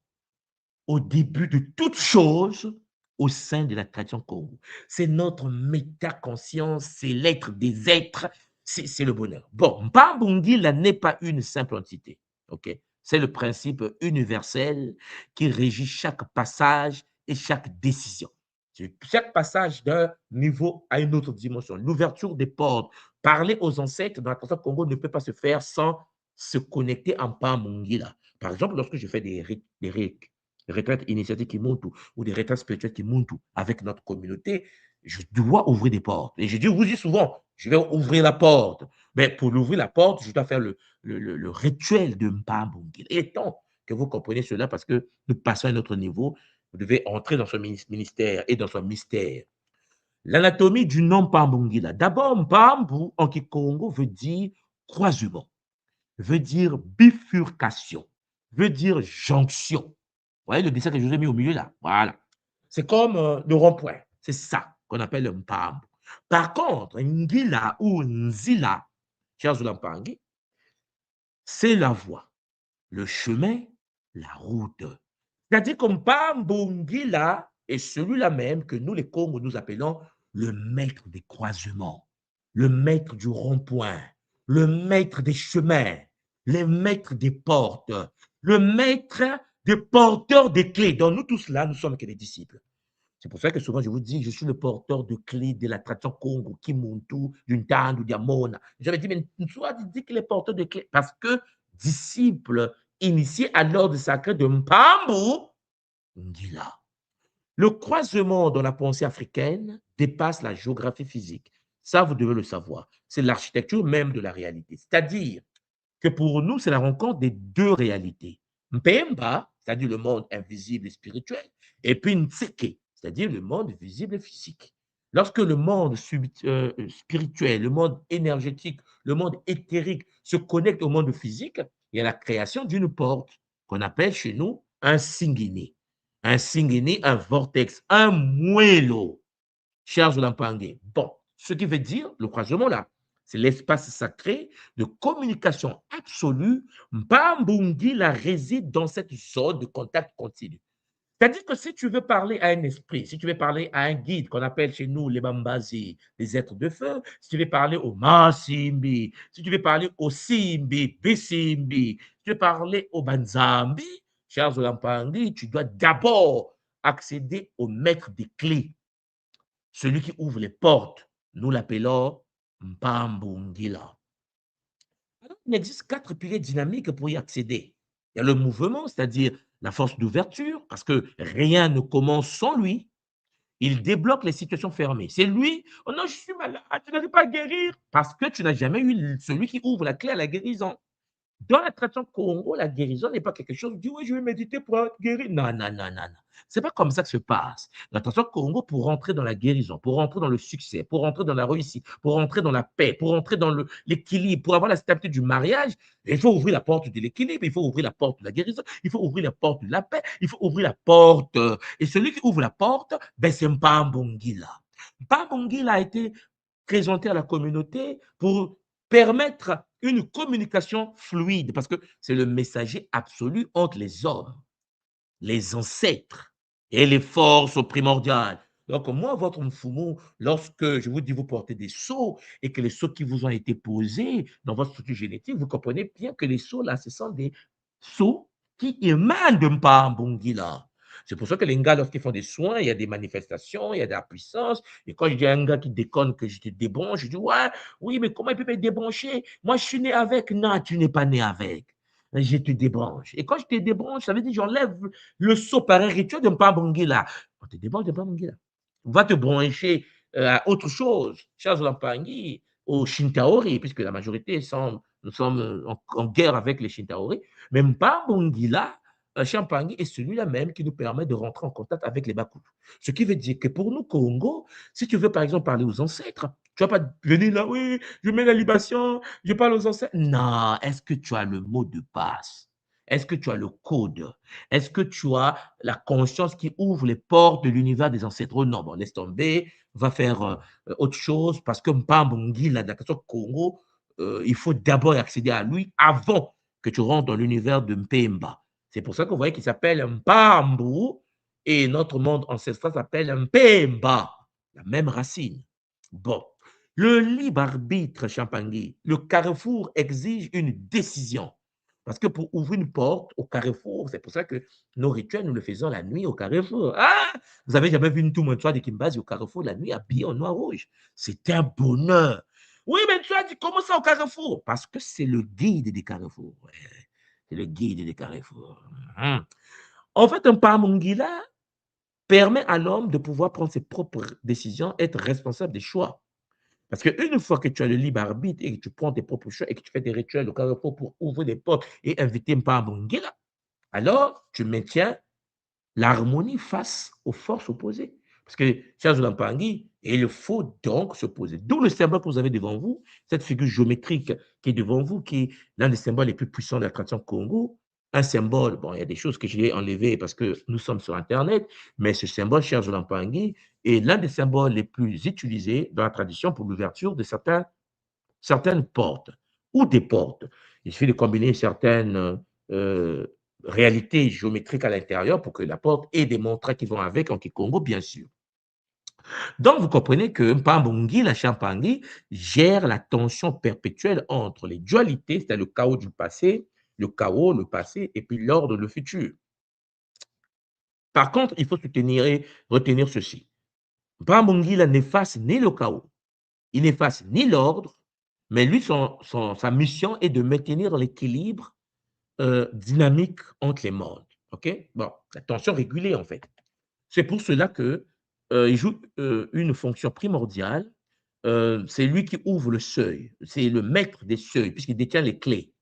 au début de toute chose au sein de la tradition Congo. C'est notre métaconscience, c'est l'être des êtres, c'est le bonheur. Bon, Mpambungila n'est pas une simple entité, ok? C'est le principe universel qui régit chaque passage et chaque décision. Chaque passage d'un niveau à une autre dimension, l'ouverture des portes, parler aux ancêtres dans la tradition Congo ne peut pas se faire sans se connecter en Mpambungila. Par exemple, lorsque je fais des retraites initiatiques qui montent ou des retraites spirituelles qui montent avec notre communauté, je dois ouvrir des portes. Et je dis, vous dites souvent, je vais ouvrir la porte. Mais pour ouvrir la porte, je dois faire le rituel de Mpambungila. Et tant que vous comprenez cela, parce que nous passons à un autre niveau, vous devez entrer dans ce ministère et dans ce mystère. L'anatomie du nom Mpambungila. D'abord, Mpambu en Kikongo veut dire croisement, veut dire bifurcation, veut dire jonction. Vous voyez le dessin que je vous ai mis au milieu là? Voilà. C'est comme le rond-point. C'est ça qu'on appelle le Mpambu. Par contre, Ngila ou Nzila, cher Zulampangi, c'est la voie, le chemin, la route. C'est-à-dire que Mpambu Ngila est celui-là même que nous, les Congos, nous appelons le maître des croisements, le maître du rond-point, le maître des chemins, le maître des portes, le maître des porteurs des clés. Donc, nous tous là, nous sommes que des disciples. C'est pour ça que souvent je vous dis, je suis le porteur de clés de la tradition Congo, Kimuntu, Duntandu, Diamona. J'avais dit, mais soit dit qu'il est porteur de clés parce que disciple initié à l'ordre sacré de Mpambu Ngila. Le croisement dans la pensée africaine dépasse la géographie physique. Ça, vous devez le savoir. C'est l'architecture même de la réalité. C'est-à-dire que pour nous, c'est la rencontre des deux réalités. Mpemba, c'est-à-dire le monde invisible et spirituel, et puis Ntseke, c'est-à-dire le monde visible et physique. Lorsque le monde spirituel, le monde énergétique, le monde éthérique se connecte au monde physique, il y a la création d'une porte qu'on appelle chez nous un singini. un singini, un vortex, un moello, cher Zolampangue. Bon, ce qui veut dire, le croisement là, c'est l'espace sacré de communication absolue. Mbambungi la réside dans cette zone de contact continu. C'est-à-dire que si tu veux parler à un esprit, si tu veux parler à un guide qu'on appelle chez nous les Bambazi, les êtres de feu, si tu veux parler au Masimbi, si tu veux parler au Simbi, Bisimbi, si tu veux parler au Banzambi, cher Zolampandi, tu dois d'abord accéder au maître des clés, celui qui ouvre les portes. Nous l'appelons Mbambungila. Alors, il existe 4 piliers dynamiques pour y accéder. Il y a le mouvement, c'est-à-dire la force d'ouverture, parce que rien ne commence sans lui. Il débloque les situations fermées. C'est lui, oh non, je suis malade, tu n'arrives pas à guérir, parce que tu n'as jamais eu celui qui ouvre la clé à la guérison. Dans la tradition Congo, la guérison n'est pas quelque chose, tu dis, oui, je vais méditer pour être guéri. Non, non, non, non, non. C'est pas comme ça que se passe. La tradition Congo, pour rentrer dans la guérison, pour rentrer dans le succès, pour rentrer dans la réussite, pour rentrer dans la paix, pour rentrer dans l'équilibre, pour avoir la stabilité du mariage, il faut ouvrir la porte de l'équilibre, il faut ouvrir la porte de la guérison, il faut ouvrir la porte de la paix, il faut ouvrir la porte. Et celui qui ouvre la porte, ben, c'est Mpambongila. Mpambongila a été présenté à la communauté pour permettre une communication fluide, parce que c'est le messager absolu entre les hommes, les ancêtres et les forces primordiales. Donc, moi, votre Mfumu, lorsque je vous dis vous portez des sceaux et que les sceaux qui vous ont été posés dans votre structure génétique, vous comprenez bien que les sceaux là, ce sont des sceaux qui émanent de Mpambungila. C'est pour ça que les gars, lorsqu'ils font des soins, il y a des manifestations, il y a de la puissance. Et quand je dis à un gars qui déconne que je te débranche, je dis, ouais, oui, mais comment il peut me débrancher? Moi, je suis né avec. Non, tu n'es pas né avec. Je te débranche. Et quand je te débranche, ça veut dire que j'enlève le saut par un rituel de Mpambungila. On te débranche de Mpambungila. On va te brancher à autre chose. Charles Lampangi, au Shintaori, puisque la majorité nous sommes en guerre avec les Shintaori. Mais Mpambungila, Champagny est celui-là même qui nous permet de rentrer en contact avec les Bakou. Ce qui veut dire que pour nous, Congo, si tu veux par exemple parler aux ancêtres, tu ne vas pas venir là, oui, je mets la libation, je parle aux ancêtres. Non, est-ce que tu as le mot de passe? Est-ce que tu as le code? Est-ce que tu as la conscience qui ouvre les portes de l'univers des ancêtres? Oh non, bon, laisse tomber, va faire autre chose parce que Mpambongi, la question Congo, il faut d'abord accéder à lui avant que tu rentres dans l'univers de Mpemba. C'est pour ça que vous voyez qu'il s'appelle Mpambu et notre monde ancestral s'appelle Mpemba, la même racine. Bon, le libre arbitre, Champangui, le carrefour exige une décision. Parce que pour ouvrir une porte au carrefour, c'est pour ça que nos rituels, nous le faisons la nuit au carrefour. Ah, vous avez jamais vu une Toumantois de Kimbazi au carrefour la nuit habillée en noir rouge? C'est un bonheur. Oui, mais tu as dit comment ça au carrefour? Parce que c'est le guide des carrefours. Ouais, c'est le guide des carrefours. En fait, un Pamungila permet à l'homme de pouvoir prendre ses propres décisions, être responsable des choix. Parce qu'une fois que tu as le libre arbitre et que tu prends tes propres choix et que tu fais des rituels au carrefour pour ouvrir des portes et inviter Mpambongila, alors tu maintiens l'harmonie face aux forces opposées. Parce que, chers Zolampangi, il faut donc s'opposer. D'où le symbole que vous avez devant vous, cette figure géométrique qui est devant vous, qui est l'un des symboles les plus puissants de la tradition Congo. Un symbole, bon, il y a des choses que j'ai enlevées parce que nous sommes sur Internet, mais ce symbole, cher Zolampangi, est l'un des symboles les plus utilisés dans la tradition pour l'ouverture de certaines portes ou des portes. Il suffit de combiner certaines euh, réalités géométriques à l'intérieur pour que la porte ait des montres qui vont avec en Kikongo, bien sûr. Donc, vous comprenez que Mpambungi, la Champangui, gère la tension perpétuelle entre les dualités, c'est-à-dire le chaos du passé, le chaos, le passé, et puis l'ordre, le futur. Par contre, il faut retenir ceci. Mpambungi n'efface ni le chaos, il n'efface ni l'ordre, mais lui, sa mission est de maintenir l'équilibre dynamique entre les mondes. OK? Bon, la tension régulée, en fait. C'est pour cela que il joue une fonction primordiale. C'est lui qui ouvre le seuil. C'est le maître des seuils, puisqu'il détient les clés.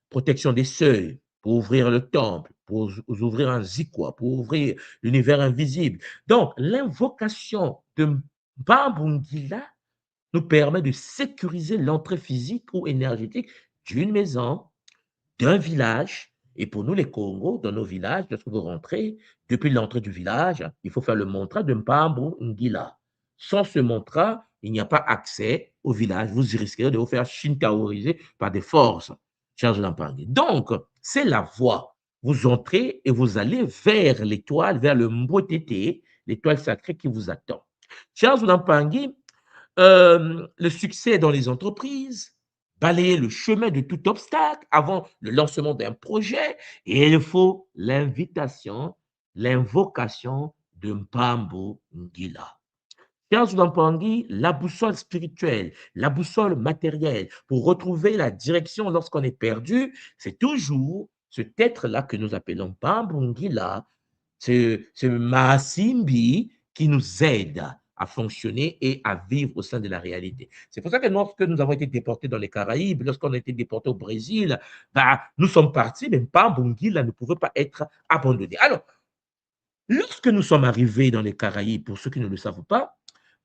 Protection des seuils, pour ouvrir le temple, pour ouvrir un zikwa, pour ouvrir l'univers invisible. Donc, l'invocation de Mbambungila nous permet de sécuriser l'entrée physique ou énergétique d'une maison, d'un village Et pour nous, les Congos, dans nos villages, lorsque vous rentrez, depuis l'entrée du village, il faut faire le mantra de Mpambo Ngila. Sans ce mantra, il n'y a pas accès au village. Vous risquerez de vous faire shintaoriser par des forces, chers Lampangi. Donc, c'est la voie. Vous entrez et vous allez vers l'étoile, vers le Mbotete, l'étoile sacrée qui vous attend. Chers Lampangi, le succès dans les entreprises, balayer le chemin de tout obstacle avant le lancement d'un projet, et il faut l'invitation, l'invocation de Mpambo Ngila. Charles Mpangui, la boussole spirituelle, la boussole matérielle, pour retrouver la direction lorsqu'on est perdu, c'est toujours cet être-là que nous appelons Mpambo Ngila, ce Masimbi qui nous aide à fonctionner et à vivre au sein de la réalité. C'est pour ça que lorsque nous avons été déportés dans les Caraïbes, lorsqu'on a été déportés au Brésil, bah, nous sommes partis, mais Mpambongila ne pouvait pas être abandonné. Alors, lorsque nous sommes arrivés dans les Caraïbes, pour ceux qui ne le savent pas,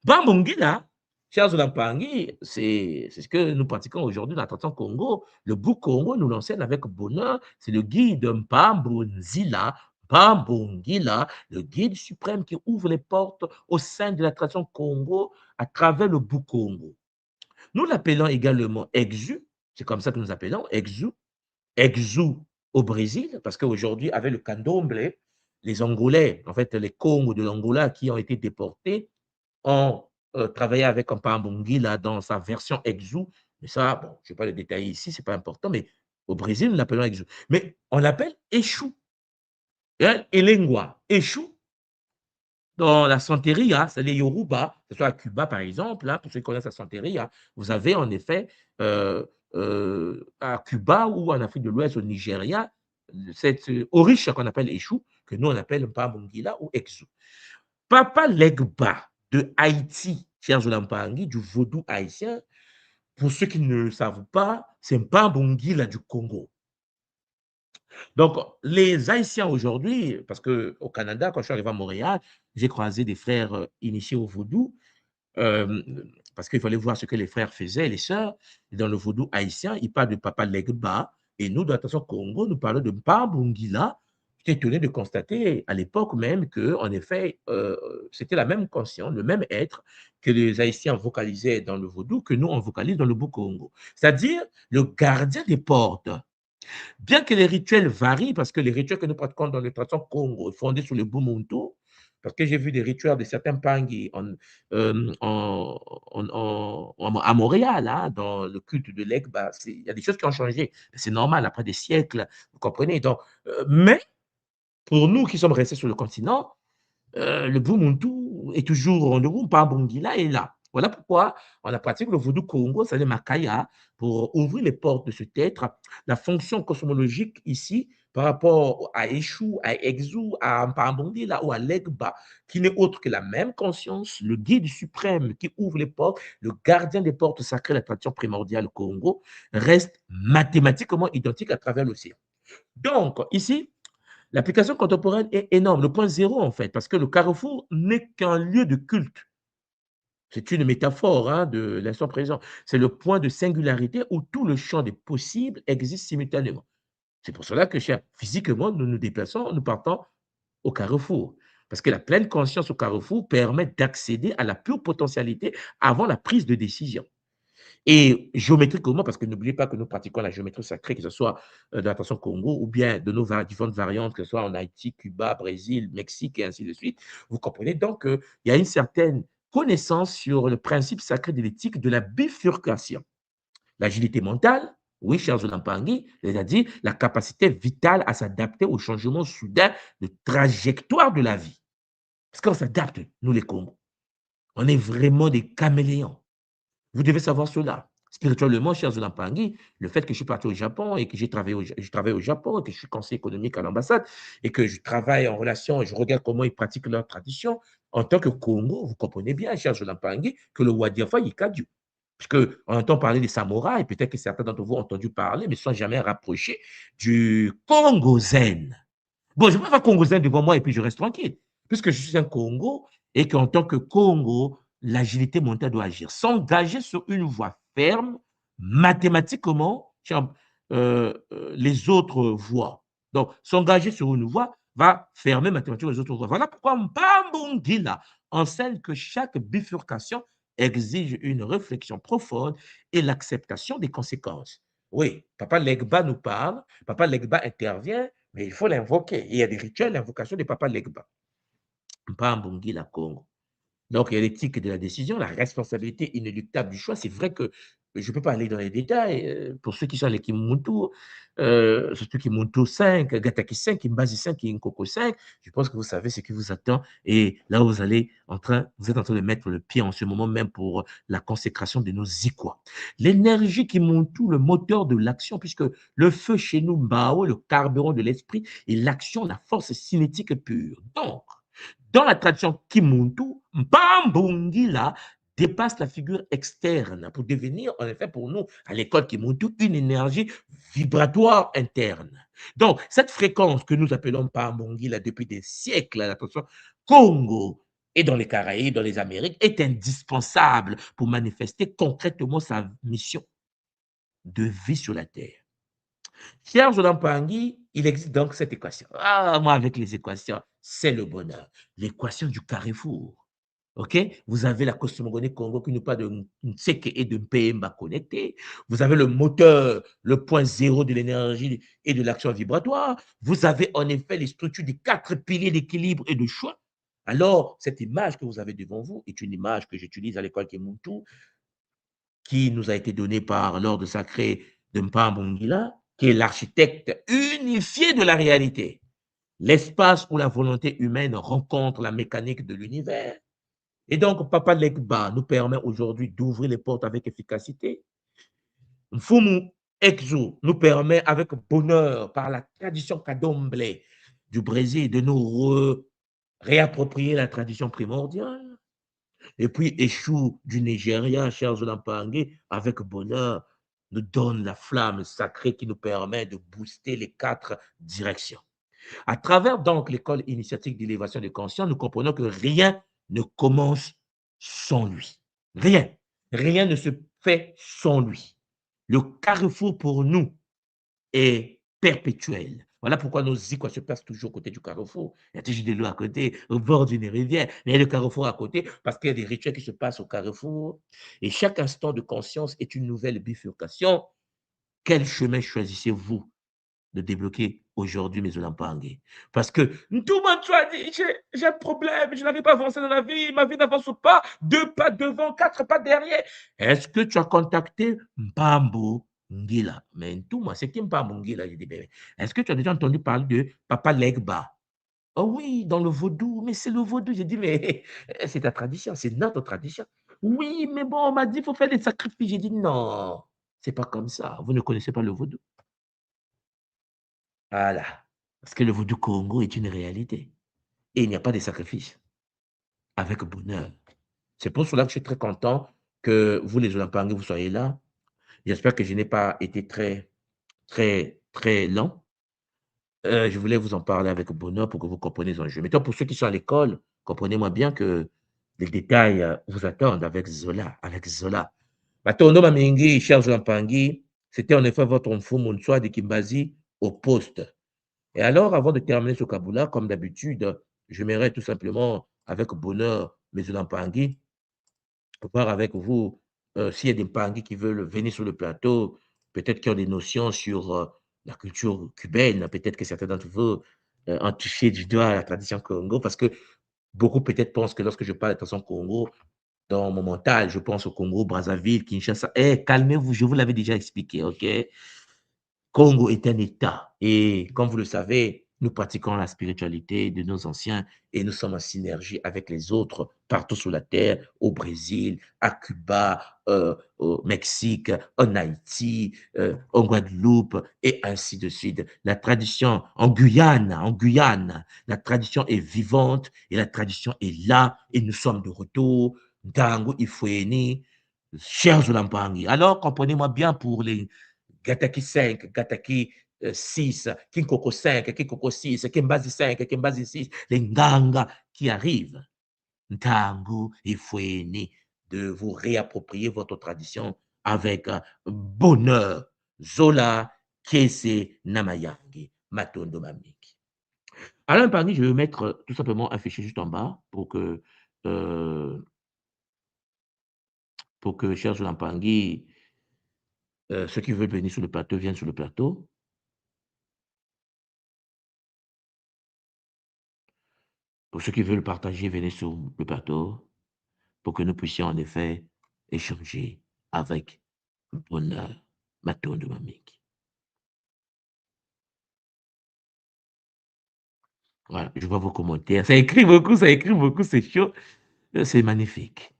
Bambongila, chers Olampangi, c'est ce que nous pratiquons aujourd'hui dans la tradition Congo. Le bout Congo nous l'enseigne avec bonheur. C'est le guide Mbambonzila, Bambongila, le guide suprême qui ouvre les portes au sein de la tradition Congo à travers le bout Congo. Nous l'appelons également Exu, c'est comme ça que nous appelons Exu, Exu au Brésil, parce qu'aujourd'hui, avec le candomblé, les Angolais, en fait, les Congos de l'Angola qui ont été déportés, ont travaillé avec un Pambongi là, dans sa version Exu. Mais ça, bon, je ne vais pas le détailler ici, ce n'est pas important, mais au Brésil, nous l'appelons Exu. Mais on l'appelle Échou, hein, Elengua. Échou, dans la santeria, c'est les Yoruba, que ce soit à Cuba par exemple, hein, pour ceux qui connaissent la santeria, vous avez en effet à Cuba ou en Afrique de l'Ouest, au Nigeria, cette oricha qu'on appelle échou, que nous on appelle Mpambongila ou Exu. Papa Legba de Haïti, chers Olampangi, du vaudou haïtien, pour ceux qui ne le savent pas, c'est Mpambongila du Congo. Donc, les Haïtiens aujourd'hui, parce qu'au Canada, quand je suis arrivé à Montréal, j'ai croisé des frères initiés au vaudou, euh, parce qu'il fallait voir ce que les frères faisaient, les sœurs. Et dans le vaudou haïtien, ils parlent de Papa Legba, et nous, dans la tradition Congo, nous parlons de Mpambongila. J'étais étonné de constater à l'époque même que, en effet, c'était la même conscience, le même être que les Haïtiens vocalisaient dans le vaudou que nous, on vocalise dans le Congo. C'est-à-dire le gardien des portes. Bien que les rituels varient, parce que les rituels que nous pratiquons dans les traditions Congo, fondés sur le Bumuntu, parce que j'ai vu des rituels de certains Pangui à Montréal, hein, dans le culte de l'Egba, il y a des choses qui ont changé. C'est normal, après des siècles, vous comprenez. Donc, mais pour nous qui sommes restés sur le continent, le Bumuntu est toujours en nous, Pambongila est là. Voilà pourquoi on a pratiqué le vaudou Congo, c'est-à-dire Makaya, pour ouvrir les portes de ce être. La fonction cosmologique ici, par rapport à Eshu, à Exu, à Mpambongila ou à Legba, qui n'est autre que la même conscience, le guide suprême qui ouvre les portes, le gardien des portes sacrées de la tradition primordiale Congo, reste mathématiquement identique à travers l'océan. Donc, ici, l'application contemporaine est énorme, le point zéro en fait, parce que le carrefour n'est qu'un lieu de culte. C'est une métaphore hein, de l'instant présent. C'est le point de singularité où tout le champ des possibles existe simultanément. C'est pour cela que physiquement, nous nous déplaçons, nous partons au carrefour. Parce que la pleine conscience au carrefour permet d'accéder à la pure potentialité avant la prise de décision. Et géométriquement, parce que n'oubliez pas que nous pratiquons la géométrie sacrée, que ce soit de la tradition Congo ou bien de nos différentes variantes, que ce soit en Haïti, Cuba, Brésil, Mexique et ainsi de suite, vous comprenez donc qu'il y a une certaine connaissance sur le principe sacré de l'éthique de la bifurcation. L'agilité mentale, oui, cher Zolampangui, c'est-à-dire la capacité vitale à s'adapter aux changements soudains de trajectoire de la vie. Parce qu'on s'adapte, nous les Congos. On est vraiment des caméléons. Vous devez savoir cela. Spirituellement, cher Zolampangui, le fait que je suis parti au Japon et que je travaille au Japon et que je suis conseiller économique à l'ambassade et que je travaille en relation et je regarde comment ils pratiquent leur tradition, en tant que Congo, vous comprenez bien, cher Zolampangui, que le Wadiafa, il Dieu. Parce qu'on entend parler des samouraïs, peut-être que certains d'entre vous ont entendu parler, mais ne sont jamais rapprochés du Congo Zen. Bon, je ne peux pas faire Congo Zen devant moi et puis je reste tranquille. Puisque je suis un Congo et qu'en tant que Congo, l'agilité mentale doit agir. S'engager sur une voie ferme, mathématiquement, les autres voies. Donc, s'engager sur une voie va fermer mathématiquement les autres voies. Voilà pourquoi Mpambungila enseigne que chaque bifurcation exige une réflexion profonde et l'acceptation des conséquences. Oui, Papa Legba nous parle, Papa Legba intervient, mais il faut l'invoquer. Il y a des rituels d'invocation de Papa Legba. Mpambungila Congo. Donc, il y a l'éthique de la décision, la responsabilité inéluctable du choix. C'est vrai que je ne peux pas aller dans les détails. Pour ceux qui sont les Kimuntu, surtout Kimuntu 5, Gataki 5, Kimbazi 5, Kinkoko 5, je pense que vous savez ce qui vous attend. Et là, vous êtes en train de mettre le pied en ce moment même pour la consécration de nos Ikwa. L'énergie Kimuntu, le moteur de l'action, puisque le feu chez nous, Mbao, le carburant de l'esprit, et l'action, la force cinétique pure. Donc, dans la tradition Kimuntu, Mpambungila dépasse la figure externe pour devenir, en effet, pour nous, à l'école Kimuntu, une énergie vibratoire interne. Donc, cette fréquence que nous appelons Mpambungila depuis des siècles, la tradition Congo et dans les Caraïbes, dans les Amériques, est indispensable pour manifester concrètement sa mission de vie sur la Terre. Cher Jolan Pangui, il existe donc cette équation. Ah, moi, avec les équations, c'est le bonheur. L'équation du carrefour. OK? Vous avez la cosmogonie Congo qui nous parle de Nseke et de Mpemba connectés. Vous avez le moteur, le point zéro de l'énergie et de l'action vibratoire. Vous avez en effet les structures des 4 piliers d'équilibre et de choix. Alors, cette image que vous avez devant vous est une image que j'utilise à l'école Kemuntu, qui nous a été donnée par l'ordre sacré de Mpambongila, qui est l'architecte unifié de la réalité. L'espace où la volonté humaine rencontre la mécanique de l'univers. Et donc, Papa Legba nous permet aujourd'hui d'ouvrir les portes avec efficacité. Mfumu Exo nous permet avec bonheur, par la tradition Kadomble du Brésil, de nous réapproprier la tradition primordiale. Et puis, Échou du Nigeria, cher Zolampangue, avec bonheur, nous donne la flamme sacrée qui nous permet de booster les 4 directions. À travers donc l'école initiatique d'élévation des consciences, nous comprenons que rien ne commence sans lui. Rien. Rien ne se fait sans lui. Le carrefour pour nous est perpétuel. Voilà pourquoi nos Ikwa se passent toujours à côté du carrefour. Il y a toujours des lois à côté, au bord d'une rivière, mais il y a le carrefour à côté parce qu'il y a des rituels qui se passent au carrefour. Et chaque instant de conscience est une nouvelle bifurcation. Quel chemin choisissez-vous de débloquer aujourd'hui mes Olampangé? Parce que tout le monde soit dit, j'ai un problème, je n'arrive pas à avancer dans la vie n'avance pas, 2 pas devant, 4 pas derrière. Est-ce que tu as contacté Mpambo Ngila? Mais tout moi, c'est qui Mpambo Ngila? J'ai dit, ben, est-ce que tu as déjà entendu parler de Papa Legba? Oh oui, dans le vaudou, mais c'est le vaudou. J'ai dit, mais c'est ta tradition, c'est notre tradition. Oui, mais bon, on m'a dit, il faut faire des sacrifices. J'ai dit, non, c'est pas comme ça. Vous ne connaissez pas le vaudou. Voilà. Parce que le vaudou Congo est une réalité. Et il n'y a pas de sacrifice. Avec bonheur. C'est pour cela que je suis très content que vous, les Olampangais, vous soyez là. J'espère que je n'ai pas été très, très, très lent. Je voulais vous en parler avec bonheur pour que vous compreniez les enjeux. Maintenant, pour ceux qui sont à l'école, comprenez-moi bien que les détails vous attendent avec Zola. Avec Zola. Matondo Mamingi, chers Olampangais, c'était en effet votre enfant, Monsoi de Kimbazi, au poste. Et alors, avant de terminer ce Kabula, comme d'habitude, j'aimerais tout simplement, avec bonheur, mes Olampangais, voir avec vous s'il y a des Mpangais qui veulent venir sur le plateau, peut-être qui ont des notions sur la culture cubaine, peut-être que certains d'entre vous ont touché du doigt la tradition Congo, parce que beaucoup peut-être pensent que lorsque je parle de tradition Congo, dans mon mental, je pense au Congo, Brazzaville, Kinshasa. Eh, calmez-vous, je vous l'avais déjà expliqué, ok? Congo est un État. Et comme vous le savez, nous pratiquons la spiritualité de nos anciens et nous sommes en synergie avec les autres partout sur la terre, au Brésil, à Cuba, au Mexique, en Haïti, en Guadeloupe et ainsi de suite. La tradition en Guyane, la tradition est vivante et la tradition est là et nous sommes de retour. Dango Ifoueni, chers Olampangi. Alors, comprenez-moi bien pour les Gataki 5, Gataki 6, Kinkoko 5, Kinkoko 6, Kimbazi 5, Kimbazi 6, les Nganga qui arrivent. Ntango et Foueni, de vous réapproprier votre tradition avec bonheur. Zola, Kese, Namayangi. Matondo Mamiki. Alors, Mpangui, je vais mettre tout simplement un fichier juste en bas euh, pour que cher Mpangui, ceux qui veulent venir sur le plateau viennent sur le plateau. Pour ceux qui veulent partager, venez sur le plateau pour que nous puissions en effet échanger avec bonheur Matondo Mamiki. Voilà, je vois vos commentaires. Ça écrit beaucoup, c'est chaud. C'est magnifique.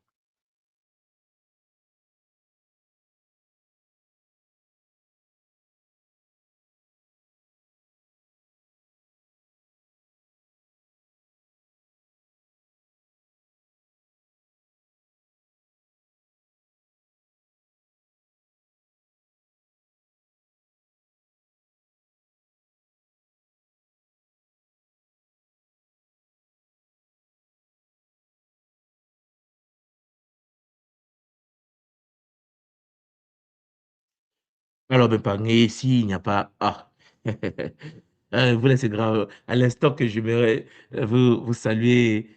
Alors, Mpangui, s'il n'y a pas... Ah, vous là, c'est grave. À l'instant que j'aimerais vous saluer,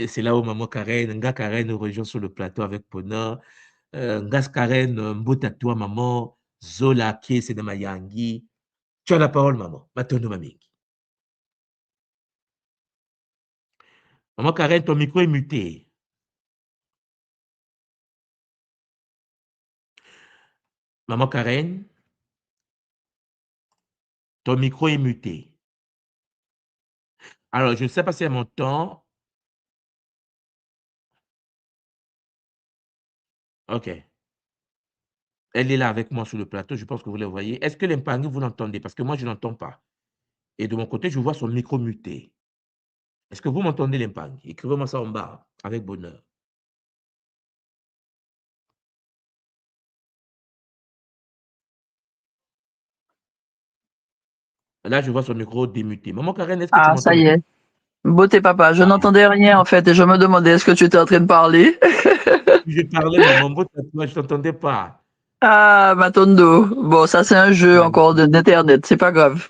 c'est là où Maman Karen, Nga Karen nous rejoint sur le plateau avec Pona. Ngas Karen, Mbota toi, maman, Zola, qui c'est de Mayangi. Tu as la parole, maman. Matondo Mamiki. Maman Karen, ton micro est muté. Maman Karen, ton micro est muté. Alors, je ne sais pas si elle m'entend. OK. Elle est là avec moi sur le plateau. Je pense que vous la voyez. Est-ce que l'Mpangui, vous l'entendez? Parce que moi, je ne l'entends pas. Et de mon côté, je vois son micro muté. Est-ce que vous m'entendez, l'Mpangui? Écrivez-moi ça en bas, avec bonheur. Là, je vois son micro démuté. Maman Karen, est-ce que tu Ah, ça m'entends y maintenant? est. Beauté papa, je Ah, n'entendais rien en fait et je me demandais est-ce que tu étais en train de parler. je parlais, maman, moi, je ne t'entendais pas. Ah, Matondo. Bon, ça c'est un jeu encore Magnifique. d'internet, c'est pas grave.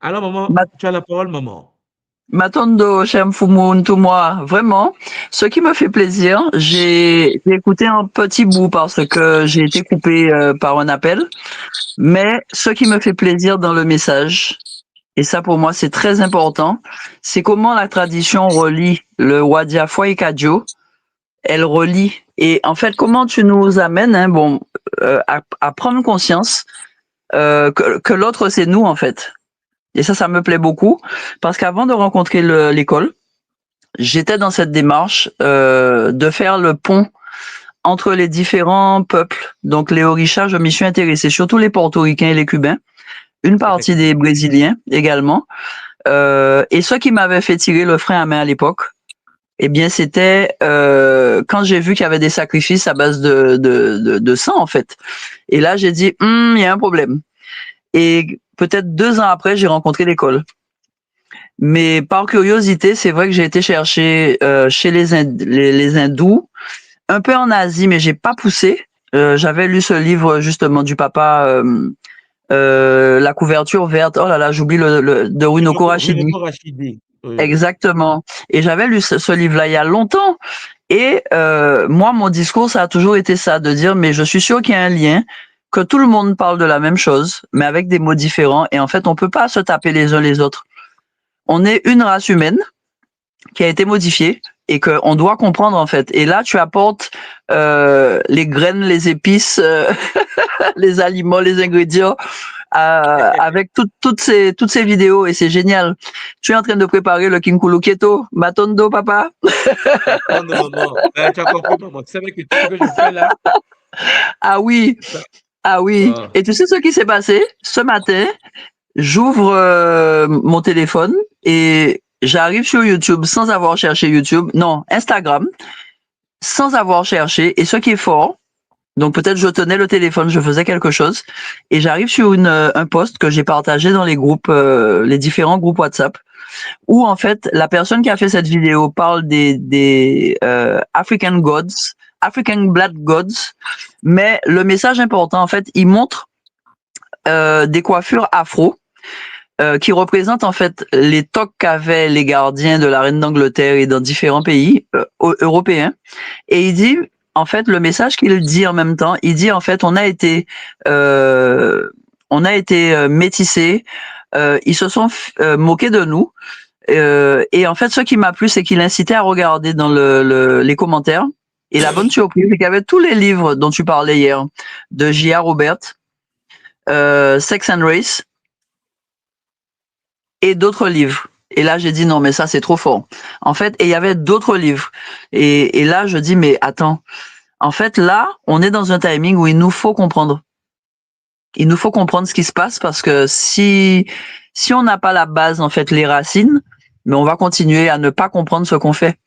Alors, maman, Ma- tu as la parole, maman. Matondo, Shemfumun, tout moi, vraiment. Ce qui me fait plaisir, j'ai écouté un petit bout parce que j'ai été coupé par un appel, mais ce qui me fait plaisir dans le message, et ça pour moi c'est très important, c'est comment la tradition relie le Wadia Foikadio, elle relie. Et en fait, comment tu nous amènes, hein, bon, à prendre conscience que l'autre c'est nous en fait. Et ça me plaît beaucoup parce qu'avant de rencontrer l'école, j'étais dans cette démarche de faire le pont entre les différents peuples. Donc les Orishas, je m'y suis intéressé, surtout les Portoricains et les Cubains, une partie des Effectivement. Brésiliens également. Et ce qui m'avait fait tirer le frein à main à l'époque, eh bien, c'était quand j'ai vu qu'il y avait des sacrifices à base de sang, en fait. Et là, j'ai dit, il y a un problème. Et peut-être 2 ans après, j'ai rencontré l'école. Mais par curiosité, c'est vrai que j'ai été chercher chez les hindous, un peu en Asie, mais j'ai pas poussé. J'avais lu ce livre justement du papa, La couverture verte. Oh là là, j'oublie de Runoko Rashidi. Runoko Rachidi. Oui. Exactement. Et j'avais lu ce livre-là il y a longtemps. Et moi, mon discours, ça a toujours été ça, de dire, mais je suis sûr qu'il y a un lien, que tout le monde parle de la même chose, mais avec des mots différents. Et en fait, on peut pas se taper les uns les autres. On est une race humaine qui a été modifiée et qu'on doit comprendre en fait. Et là, tu apportes les graines, les épices, les aliments, les ingrédients avec toutes ces vidéos et c'est génial. Tu es en train de préparer le Kinkulu Keto, Matondo, papa. Attends, maman. Tu as compris, maman. Tu savais que tout ce que je fais là, Ah oui, ça. ah oui. Oh. Et tu sais ce qui s'est passé? Ce matin, j'ouvre mon téléphone et j'arrive sur YouTube sans avoir cherché YouTube. Non, Instagram, sans avoir cherché. Et ce qui est fort, donc peut-être je tenais le téléphone, je faisais quelque chose, et j'arrive sur un post que j'ai partagé dans les groupes, les différents groupes WhatsApp, où en fait la personne qui a fait cette vidéo parle des African Gods, African Blood Gods, mais le message important en fait, il montre des coiffures afro qui représentent en fait les toques qu'avaient les gardiens de la reine d'Angleterre et dans différents pays européens. Et il dit, en fait, le message qu'il dit en même temps, il dit en fait, métissés, ils se sont moqués de nous. Et en fait, ce qui m'a plu, c'est qu'il incitait à regarder dans les commentaires. Et la bonne surprise, c'est qu'il y avait tous les livres dont tu parlais hier, de J.A. Robert, Sex and Race, et d'autres livres. Et là, j'ai dit non, mais ça, c'est trop fort. En fait, et il y avait d'autres livres. Et là, je dis, mais attends. En fait, là, on est dans un timing où il nous faut comprendre. Il nous faut comprendre ce qui se passe parce que si on n'a pas la base, en fait, les racines, mais on va continuer à ne pas comprendre ce qu'on fait.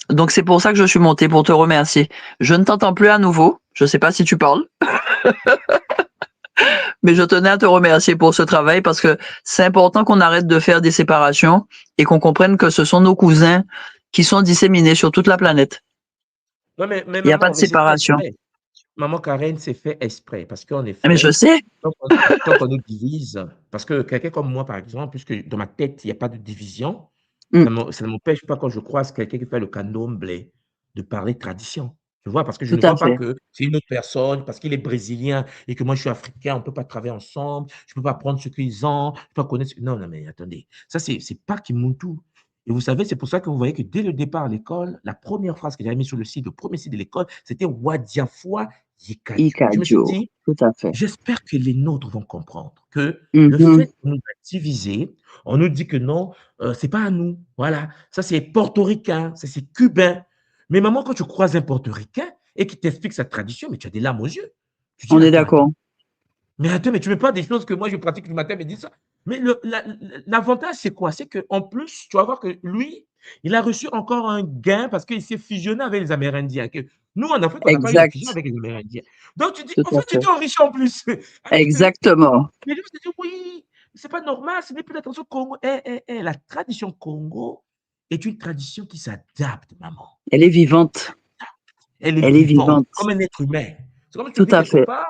Donc, c'est pour ça que je suis montée, pour te remercier. Je ne t'entends plus à nouveau. Je ne sais pas si tu parles. Mais je tenais à te remercier pour ce travail parce que c'est important qu'on arrête de faire des séparations et qu'on comprenne que ce sont nos cousins qui sont disséminés sur toute la planète. Non, mais Il n'y a pas maman, de mais c'est fait séparation. exprès. Maman Karen, c'est fait exprès parce qu'en Mais je effet, sais, tant qu'on nous divise, parce que quelqu'un comme moi, par exemple, puisque dans ma tête, il n'y a pas de division, mm, ça ne m'empêche pas quand je croise quelqu'un qui fait le candomblé de parler tradition. Tu vois, parce que je tout ne à vois pas fait. que c'est une autre personne, parce qu'il est brésilien et que moi je suis africain, on ne peut pas travailler ensemble, je ne peux pas prendre ce qu'ils ont, je ne peux pas connaître. Non, non, mais attendez, ça c'est pas Kimuntu. Et vous savez, c'est pour ça que vous voyez que dès le départ à l'école, la première phrase que j'avais mise sur le site, le premier site de l'école, c'était Wadiafwa Yekadjo. Je me suis Ikadio, dit, tout à fait. j'espère que les nôtres vont comprendre que le Mhm. fait qu'on nous a divisés, on nous dit que non, c'est pas à nous. Voilà, ça c'est portoricain, ça c'est cubain. Mais maman, quand tu croises un portoricain et qu'il t'explique sa tradition, mais tu as des larmes aux yeux. Tu dis, On est d'accord. mais attends, mais tu ne mets pas des choses que moi je pratique du matin, mais dis ça. Mais l'avantage, c'est quoi? C'est qu'en plus, tu vas voir que lui, il a reçu encore un gain parce qu'il s'est fusionné avec les Amérindiens. Que nous, en Afrique, on n'a pas eu la fusion Exact, avec les Amérindiens. Donc, tu dis, tout en à fait, tu fait. t'es enrichi en plus. Alors que Exactement. les gens se disent, oui, c'est pas normal, ce n'est plus la tradition Congo. La tradition Congo est une tradition qui s'adapte, maman. Elle est vivante. Elle est Elle est vivante, vivante. comme un être humain. C'est comme si tu Tout vis à quelque fait. part.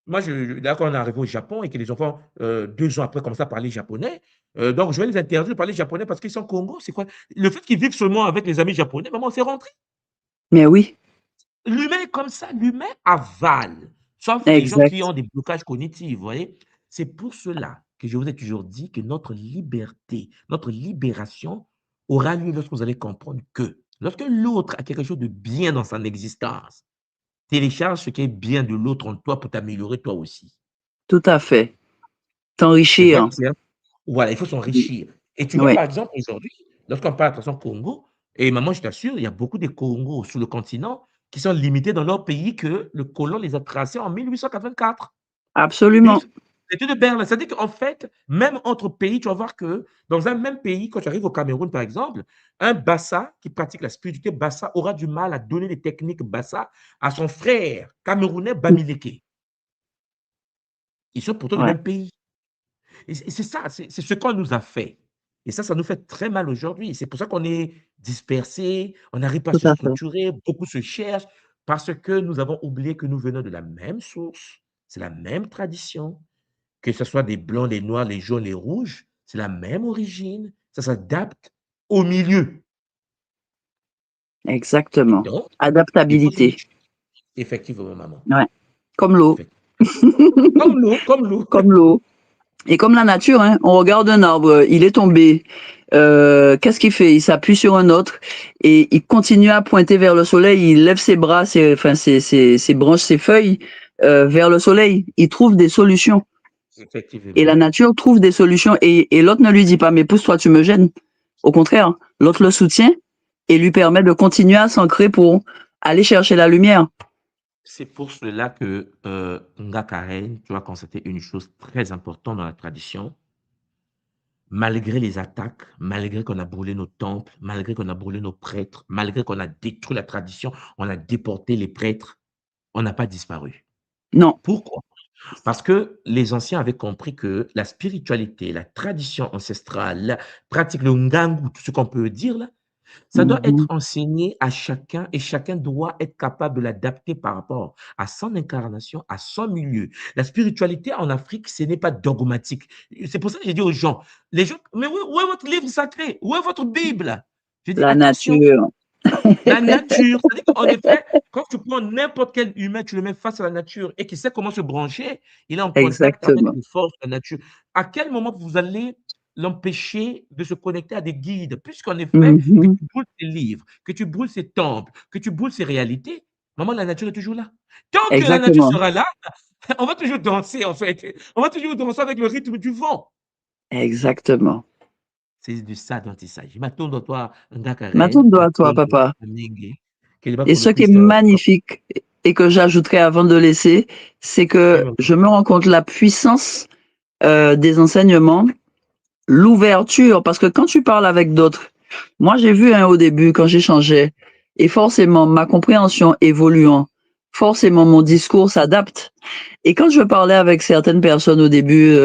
Moi, là, quand on est arrivé au Japon et que les enfants, 2 ans après, commencent à parler japonais, donc je vais les interdire de parler japonais parce qu'ils sont Congo. C'est quoi? Le fait qu'ils vivent seulement avec les amis japonais, maman, c'est rentré. Mais oui, L'humain est comme ça, l'humain avale, sauf les gens qui exact. ont des blocages cognitifs, vous voyez? C'est pour cela que je vous ai toujours dit que notre liberté, notre libération aura lieu lorsque vous allez comprendre que lorsque l'autre a quelque chose de bien dans son existence, télécharge ce qui est bien de l'autre en toi pour t'améliorer toi aussi. Tout à fait. C'est vrai T'enrichir. que c'est un voilà, il faut s'enrichir et tu vois, Oui, par exemple, aujourd'hui, lorsqu'on parle de toute façon Congo et maman, je t'assure, il y a beaucoup de Congos sur le continent qui sont limités dans leur pays que le colon les a tracés en 1884. absolument. 1800 c'était de Berlin. C'est-à-dire qu'en fait, même entre pays, tu vas voir que dans un même pays, quand tu arrives au Cameroun, par exemple, un Bassa qui pratique la spiritualité Bassa aura du mal à donner les techniques Bassa à son frère camerounais Bamileke. Ils sont pourtant du Ouais, même pays. Et c'est ça, c'est ce qu'on nous a fait. Et ça nous fait très mal aujourd'hui. C'est pour ça qu'on est dispersés, on n'arrive pas à tout se à fait. structurer, beaucoup se cherchent, parce que nous avons oublié que nous venons de la même source, c'est la même tradition, que ce soit des blancs, les noirs, les jaunes, les rouges, c'est la même origine, ça s'adapte au milieu. Et Exactement. donc, il faut Adaptabilité. effectivement, maman, Ouais. Comme l'eau. effectivement. Comme l'eau. Comme l'eau. Et comme la nature, hein, on regarde un arbre, il est tombé. Qu'est-ce qu'il fait? Il s'appuie sur un autre et il continue à pointer vers le soleil. Il lève ses bras, ses branches, ses feuilles vers le soleil. Il trouve des solutions. Et la Effectivement. nature trouve des solutions. Et l'autre ne lui dit pas, mais pousse-toi, tu me gênes. Au contraire, l'autre le soutient et lui permet de continuer à s'ancrer pour aller chercher la lumière. C'est pour cela que Nga Karen, tu vas constater une chose très importante dans la tradition. Malgré les attaques, malgré qu'on a brûlé nos temples, malgré qu'on a brûlé nos prêtres, malgré qu'on a détruit la tradition, on a déporté les prêtres, on n'a pas disparu. Non, Pourquoi? Parce que les anciens avaient compris que la spiritualité, la tradition ancestrale, la pratique, le ngangu, tout ce qu'on peut dire là, Ça doit être Mhm. enseigné à chacun et chacun doit être capable de l'adapter par rapport à son incarnation, à son milieu. La spiritualité en Afrique, ce n'est pas dogmatique. C'est pour ça que j'ai dit aux gens, les gens, mais où est votre livre sacré? Où est votre Bible? Je dis, La attention, nature. la nature, c'est-à-dire qu'en effet, quand tu prends n'importe quel humain, tu le mets face à la nature et qui sait comment se brancher, il est en contact avec Exactement. les forces de la nature. À quel moment vous allez l'empêcher de se connecter à des guides? Puisqu'en effet, que Mhm. tu brûles ses livres, que tu brûles ses temples, que tu brûles ses réalités, maman, la nature est toujours là. Tant que la nature Exactement. sera là, on va toujours danser, en fait. On va toujours danser avec le rythme du vent. Exactement. C'est de ça dont il s'agit. Matondo toi, Ngakaren, Matondo à toi, Matondo, papa. Mingi, Keliba Et pour le ce qui est Christ. magnifique et que j'ajouterais avant de laisser, c'est Oui, que maman. je me rends compte la puissance des enseignements, l'ouverture, parce que quand tu parles avec d'autres, moi j'ai vu au début quand j'échangeais, et forcément ma compréhension évoluant, forcément mon discours s'adapte. Et quand je parlais avec certaines personnes au début,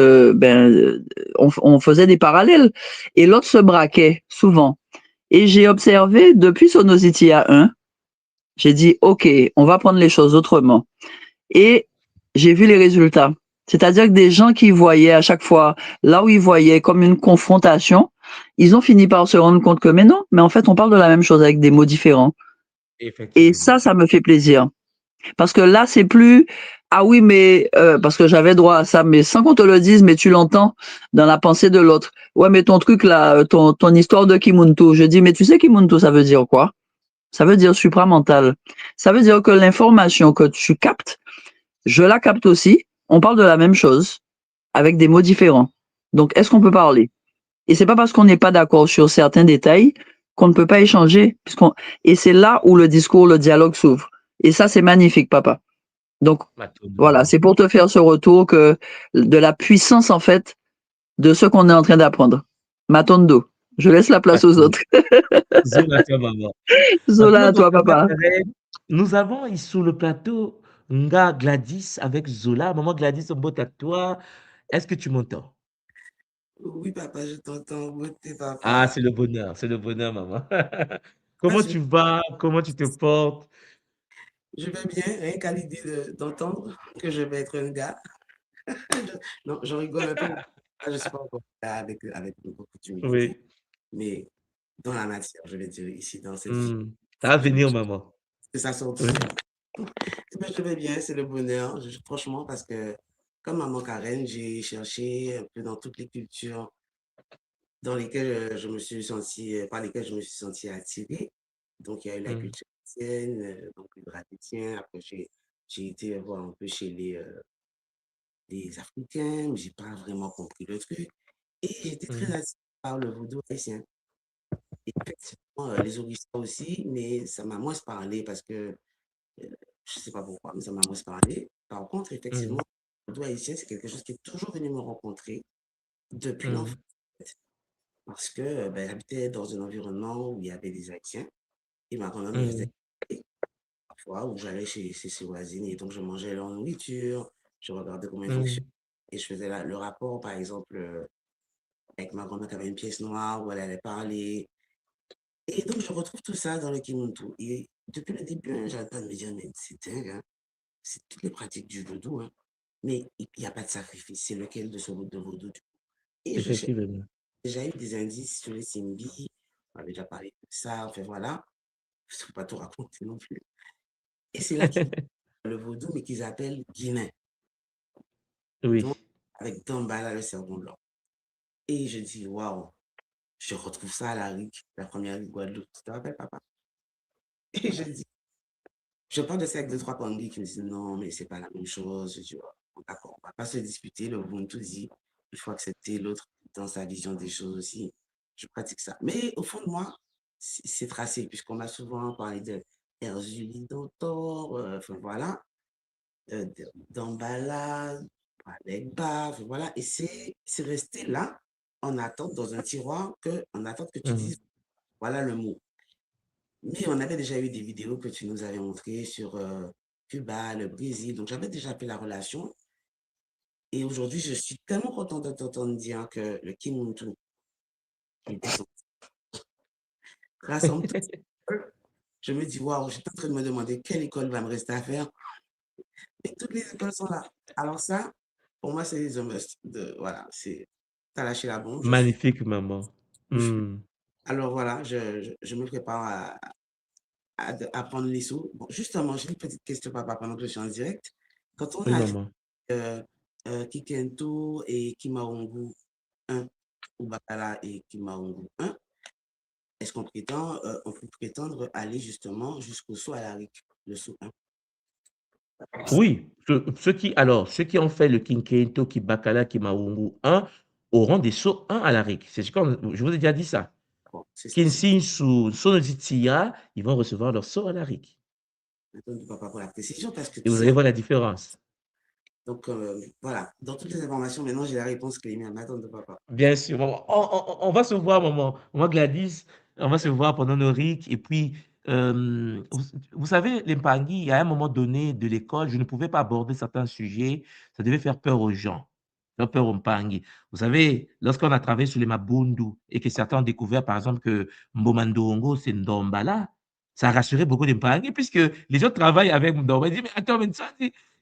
on faisait des parallèles, et l'autre se braquait souvent. Et j'ai observé depuis Sonosity A1, j'ai dit, OK, on va prendre les choses autrement. Et j'ai vu les résultats. C'est-à-dire que des gens qui voyaient à chaque fois, là où ils voyaient comme une confrontation, ils ont fini par se rendre compte que, mais non, mais en fait, on parle de la même chose avec des mots différents. Et Effectivement. ça me fait plaisir. Parce que là, c'est plus, ah oui, mais, parce que j'avais droit à ça, mais sans qu'on te le dise, mais tu l'entends dans la pensée de l'autre. Ouais, mais ton truc là, ton histoire de Kimuntu, je dis, mais tu sais Kimuntu, ça veut dire quoi? Ça veut dire supramental. Ça veut dire que l'information que tu captes, je la capte aussi. On parle de la même chose avec des mots différents. Donc, est-ce qu'on peut parler? Et c'est pas parce qu'on n'est pas d'accord sur certains détails qu'on ne peut pas échanger. Et c'est là où le discours, le dialogue s'ouvre. Et ça, c'est magnifique, papa. Donc, Matondo, voilà, maman. c'est pour te faire ce retour que de la puissance, en fait, de ce qu'on est en train d'apprendre. Matondo. Je laisse la place aux Matondo. autres. Zola à toi, maman. Zola à Matondo, toi, papa. Ngakaren, nous avons ici sur le plateau Nga Gladys avec Zola. Maman Gladys, on botte à toi. Est-ce que tu m'entends? Oui, papa, je t'entends. Beauté, Ah, papa. c'est le bonheur, maman. Ah, Comment tu vas? Comment tu te portes? je vais bien, rien qu'à l'idée d'entendre que je vais être un gars. Non, je rigole un peu. Ah, je ne suis pas encore là avec beaucoup d'humilité, Oui. mais dans la matière, je vais dire ici, dans cette vie, Ça va je venir, maman. que ça sort tout Oui. seul. Mais je vais bien, c'est le bonheur, franchement, parce que comme maman Karen, j'ai cherché un peu dans toutes les cultures dans lesquelles je me suis senti, par lesquelles je me suis senti attiré. Donc, il y a eu la Mm, culture chrétienne, donc le chrétien. Après, j'ai été voir un peu chez les Africains, mais j'ai pas vraiment compris le truc. Et j'étais très mm, attiré par le vaudou haïtien. Et effectivement, les orishas aussi, mais ça m'a moins parlé parce que je sais pas pourquoi, mais ça m'a moins parlé. Par contre, effectivement, mm, le vaudou haïtien, c'est quelque chose qui est toujours venu me rencontrer depuis l'enfance. mm, Parce que ben, j'habitais dans un environnement où il y avait des Haïtiens et ma grand-mère me faisait mm, parfois où j'allais chez ses voisines et donc je mangeais leur nourriture, je regardais comment ils fonctionnaient mm, et je faisais le rapport, par exemple, avec ma grand-mère qui avait une pièce noire où elle allait parler. Et donc je retrouve tout ça dans le Kimuntu. Et depuis le début, hein, j'arrête pas de me dire, mais c'est dingue, hein, c'est toutes les pratiques du vaudou, hein, mais il n'y a pas de sacrifice. C'est lequel de ce de vaudou? Et je cherche effectivement. déjà eu des indices sur les Simbi, on avait déjà parlé de ça, enfin voilà, je ne peux pas tout raconter non plus. Et c'est là qu'ils le vaudou, mais qu'ils appellent guinéen, Oui. donc avec Dambala, le serpent blanc. Et je dis, waouh, je retrouve ça à la RIC, la première RIC Guadeloupe. Tu te rappelles, papa? Et je dis, je parle de ça avec deux, trois Pangui qui me disent, non, mais c'est pas la même chose. Je dis, oh, d'accord, on va pas se disputer. Le Ubuntu dit, il faut accepter l'autre dans sa vision des choses aussi. Je pratique ça. Mais au fond de moi, c'est tracé, puisqu'on m'a souvent parlé de Erzuli Dantor, enfin voilà, d'emballage, avec bave, voilà. Et c'est resté là, en attente, dans un tiroir, en attente que tu Mm, dises, voilà le mot. Mais on avait déjà eu des vidéos que tu nous avais montrées sur Cuba, le Brésil. Donc, j'avais déjà fait la relation. Et aujourd'hui, je suis tellement content de t'entendre dire que le Kimuntu est descendu. rassemble toutes ces écoles. Je me dis, waouh, j'étais en train de me demander quelle école va me rester à faire. Et toutes les écoles sont là. Alors ça, pour moi, c'est the must. Voilà, t'as lâché la bombe, je suis, Magnifique, maman. je suis. Hmm. Alors voilà, je me prépare à prendre les sous. Bon, justement, j'ai une petite question, papa, pendant que je suis en direct. Quand on Oui, a maman. euh, Kikento et Kimaungu 1, ou Bakala et Kimaungu 1, est-ce on peut prétendre aller justement jusqu'au saut à la RIC, le saut 1? Oui, ceux qui ont fait le Kinkento, Kibakala, Kimaungu 1 auront des sauts 1 à la RIC. C'est ce qu'on, je vous ai déjà dit ça. Bon, c'est ça, c'est Kinsinsu, Sonozitia, ils vont recevoir leur saut à la RIC. entendu, papa, pour la précision, parce que Et tu vous sais, allez voir la différence. donc voilà, dans toutes les informations, maintenant j'ai la réponse clé, mais attends de papa. Bien sûr, maman. On va se voir, maman. Moi, Gladys, on va se voir pendant nos RIC. Et puis, vous savez, les Mpangui, à un moment donné de l'école, je ne pouvais pas aborder certains sujets. Ça devait faire peur aux gens, faire peur aux Mpangui. Vous savez, lorsqu'on a travaillé sur les Mabundu et que certains ont découvert, par exemple, que Mbomandongo, c'est Ndombala, ça a rassuré beaucoup de Mpangui puisque les gens travaillent avec Ndombala. Ils disent, mais attends, mais ça,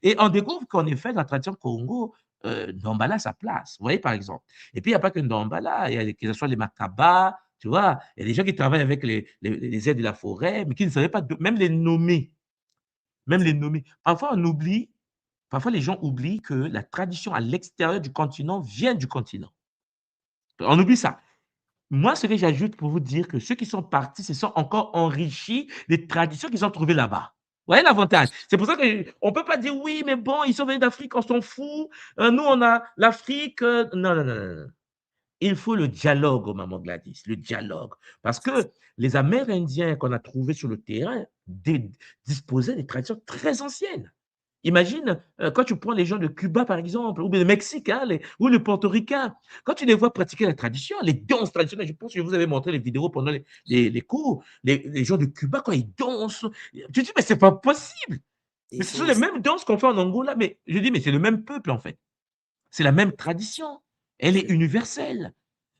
et on découvre qu'en effet, dans la tradition Congo, Ndombala a sa place. Vous voyez, par exemple. Et puis, il n'y a pas que Ndombala, il y a que ce soit les Makaba, tu vois, il y a des gens qui travaillent avec les aides de la forêt, mais qui ne savaient pas, même les nommer, même les nommer. Parfois, on oublie, parfois les gens oublient que la tradition à l'extérieur du continent vient du continent. On oublie ça. Moi, ce que j'ajoute pour vous dire que ceux qui sont partis se sont encore enrichis des traditions qu'ils ont trouvées là-bas. Vous voyez l'avantage? C'est pour ça qu'on ne peut pas dire oui, mais bon, ils sont venus d'Afrique, on s'en fout. Nous, on a l'Afrique. Non, non, non, non, non. Il faut le dialogue, maman Gladys, le dialogue. Parce que les Amérindiens qu'on a trouvés sur le terrain disposaient des traditions très anciennes. Imagine, quand tu prends les gens de Cuba, par exemple, ou bien le Mexique, hein, ou le Portoricain, quand tu les vois pratiquer la tradition, les danses traditionnelles, je pense que je vous avais montré les vidéos pendant les cours, les gens de Cuba, quand ils dansent, tu dis, mais c'est pas possible. Et Mais ils ce sont sont les aussi, mêmes danses qu'on fait en Angola, mais je dis, mais c'est le même peuple, en fait. C'est la même tradition. Elle est c'est universelle.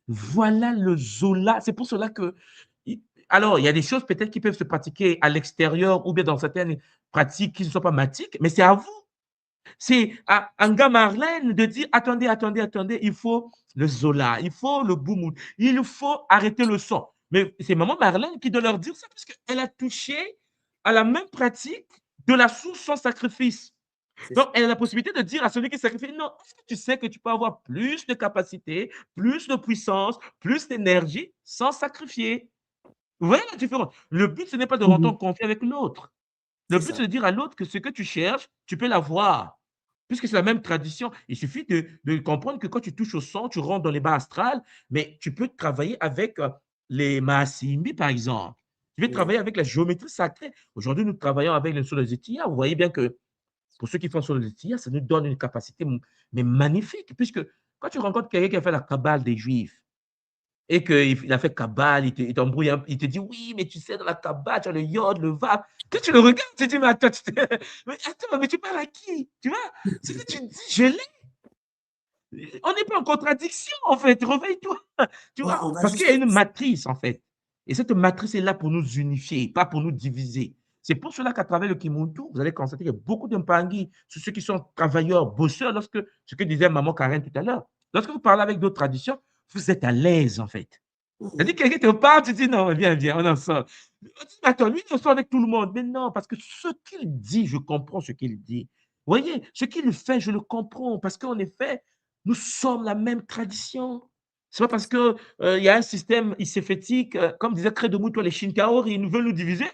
Voilà le Zola. C'est pour cela que. Alors, il y a des choses peut-être qui peuvent se pratiquer à l'extérieur ou bien dans certaines pratiques qui ne sont pas matiques, mais c'est à vous. C'est à Anga Marlène de dire attendez, attendez, attendez, il faut le Zola, il faut le Boumoud, il faut arrêter le son. Mais c'est maman Marlène qui doit leur dire ça parce qu'elle a touché à la même pratique de la source sans sacrifice. c'est ça. Donc, elle a la possibilité de dire à celui qui sacrifie, non, est-ce que tu sais que tu peux avoir plus de capacité, plus de puissance, plus d'énergie sans sacrifier? Vous voyez la différence? Le but, ce n'est pas de rentrer en Mhm. conflit avec l'autre. Le C'est but, ça. c'est de dire à l'autre que ce que tu cherches, tu peux l'avoir. Puisque c'est la même tradition. Il suffit de comprendre que quand tu touches au sang, tu rentres dans les bas astrales, mais tu peux travailler avec les Mahasimbi, par exemple. Tu peux Oui, travailler avec la géométrie sacrée. Aujourd'hui, nous travaillons avec le Solozitiya. Vous voyez bien que pour ceux qui font sur le tir, ça nous donne une capacité mais magnifique, puisque quand tu rencontres quelqu'un qui a fait la cabale des Juifs et qu'il a fait cabale, il t'embrouille, il te dit oui, mais tu sais, dans la cabale, tu as le yod, le vav. Quand tu le regardes, tu te dis, mais attends, mais, attends, mais tu parles à qui? Tu vois? Ce que tu dis, je l'ai. On n'est pas en contradiction, en fait. Réveille-toi. Tu ouais, vois? on va Parce qu'il juste. y a une matrice, en fait. Et cette matrice est là pour nous unifier, pas pour nous diviser. C'est pour cela qu'à travers le Kimuntu, vous allez constater qu'il y a beaucoup de Mpangi, sur ceux qui sont travailleurs, bosseurs, ce que disait Maman Karen tout à l'heure. Lorsque vous parlez avec d'autres traditions, vous êtes à l'aise, en fait. C'est-à-dire Mhm. que quelqu'un te parle, tu dis non, viens, viens, on en sort. Attends, lui, il en sort avec tout le monde. Mais non, parce que ce qu'il dit, je comprends ce qu'il dit. Vous voyez, ce qu'il fait, je le comprends. Parce qu'en effet, nous sommes la même tradition. C'est pas parce que il y a un système iséfétique, comme disait Credo-Mutwa, les Shinkaori, ils nous veulent nous diviser,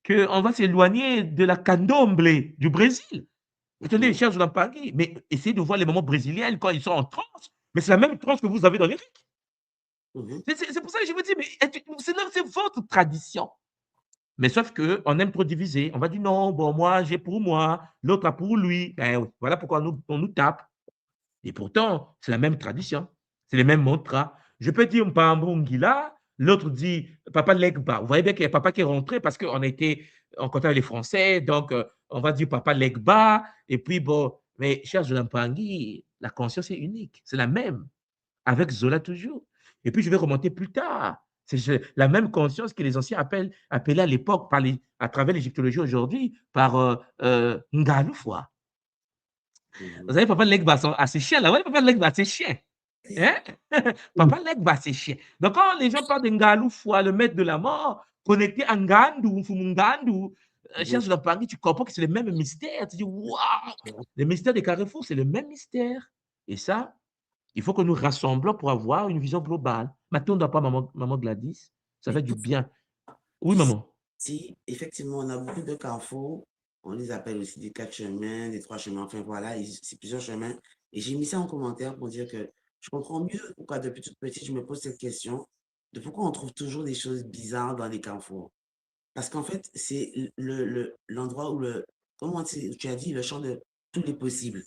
qu'on va s'éloigner de la candomblé du Brésil. Attendez, Mhm. chers Paris, mais essayez de voir les moments brésiliens quand ils sont en transe. Mais c'est la même transe que vous avez dans les rites. Mhm. C'est pour ça que je me dis, mais c'est votre tradition. Mais sauf qu'on aime trop diviser. On va dire non, bon, moi, j'ai pour moi, l'autre a pour lui. Ben, voilà pourquoi on nous tape. Et pourtant, c'est la même tradition. C'est les mêmes mantras. Je peux dire Mpambungila, l'autre dit Papa Legba. Vous voyez bien qu'il y a Papa qui est rentré parce qu'on a été en contact avec les Français. Donc, on va dire Papa Legba. Et puis, bon, mais cher Zolampangi, la conscience est unique. C'est la même avec Zola toujours. Et puis, je vais remonter plus tard. C'est la même conscience que les anciens appelaient à l'époque, à travers l'égyptologie aujourd'hui, par Ngaloufwa. Vous savez, Papa Legba à ses chiens, là. Ouais, Papa Legba à ses chiens. Hein? Papa Legba à ses chiens. Donc, quand les gens parlent de Ngaloufwa, le maître de la mort, connecté à Ngandu, Mfumungandu, cherche dans Paris, tu comprends que c'est le même mystère. Tu dis, waouh! Le mystère des carrefours, c'est le même mystère. Et ça, il faut que nous rassemblons pour avoir une vision globale. Maintenant, on ne doit pas, maman Gladys, ça Mais fait du tout bien. Oui, maman. si, effectivement, on a beaucoup de carrefours, on les appelle aussi des 4 chemins, des 3 chemins, enfin voilà, c'est plusieurs chemins. Et j'ai mis ça en commentaire pour dire que je comprends mieux pourquoi depuis toute petite, je me pose cette question de pourquoi on trouve toujours des choses bizarres dans les carrefours. Parce qu'en fait, c'est l'endroit où comment tu as dit, le champ de tous les possibles.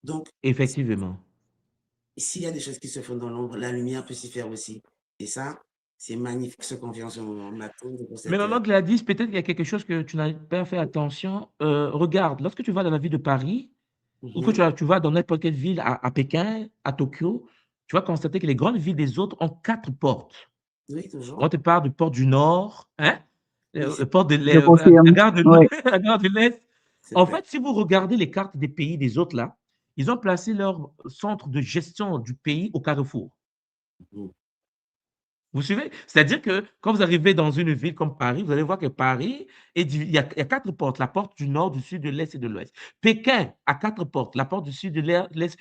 Donc, Effectivement. s'il y a des choses qui se font dans l'ombre, la lumière peut s'y faire aussi. Et ça, c'est magnifique ce qu'on vient en ce moment. Pour Mais cette, maman Gladys, peut-être qu'il y a quelque chose que tu n'as pas fait attention. Regarde, lorsque tu vas dans la ville de Paris, ou que tu vas dans n'importe quelle ville à Pékin, à Tokyo, tu vas constater que les grandes villes des autres ont 4 portes. Oui, On toujours. te parle du port du Nord, hein? Oui, Le port de Je la confirme. gare de Oui. la gare de l'Est. c'est En vrai. fait, si vous regardez les cartes des pays des autres là, ils ont placé leur centre de gestion du pays au carrefour. Mhm. Vous suivez? C'est-à-dire que quand vous arrivez dans une ville comme Paris, vous allez voir que Paris il y a 4 portes, la porte du nord, du sud, de l'est et de l'ouest. Pékin a 4 portes, la porte du sud, de l'est.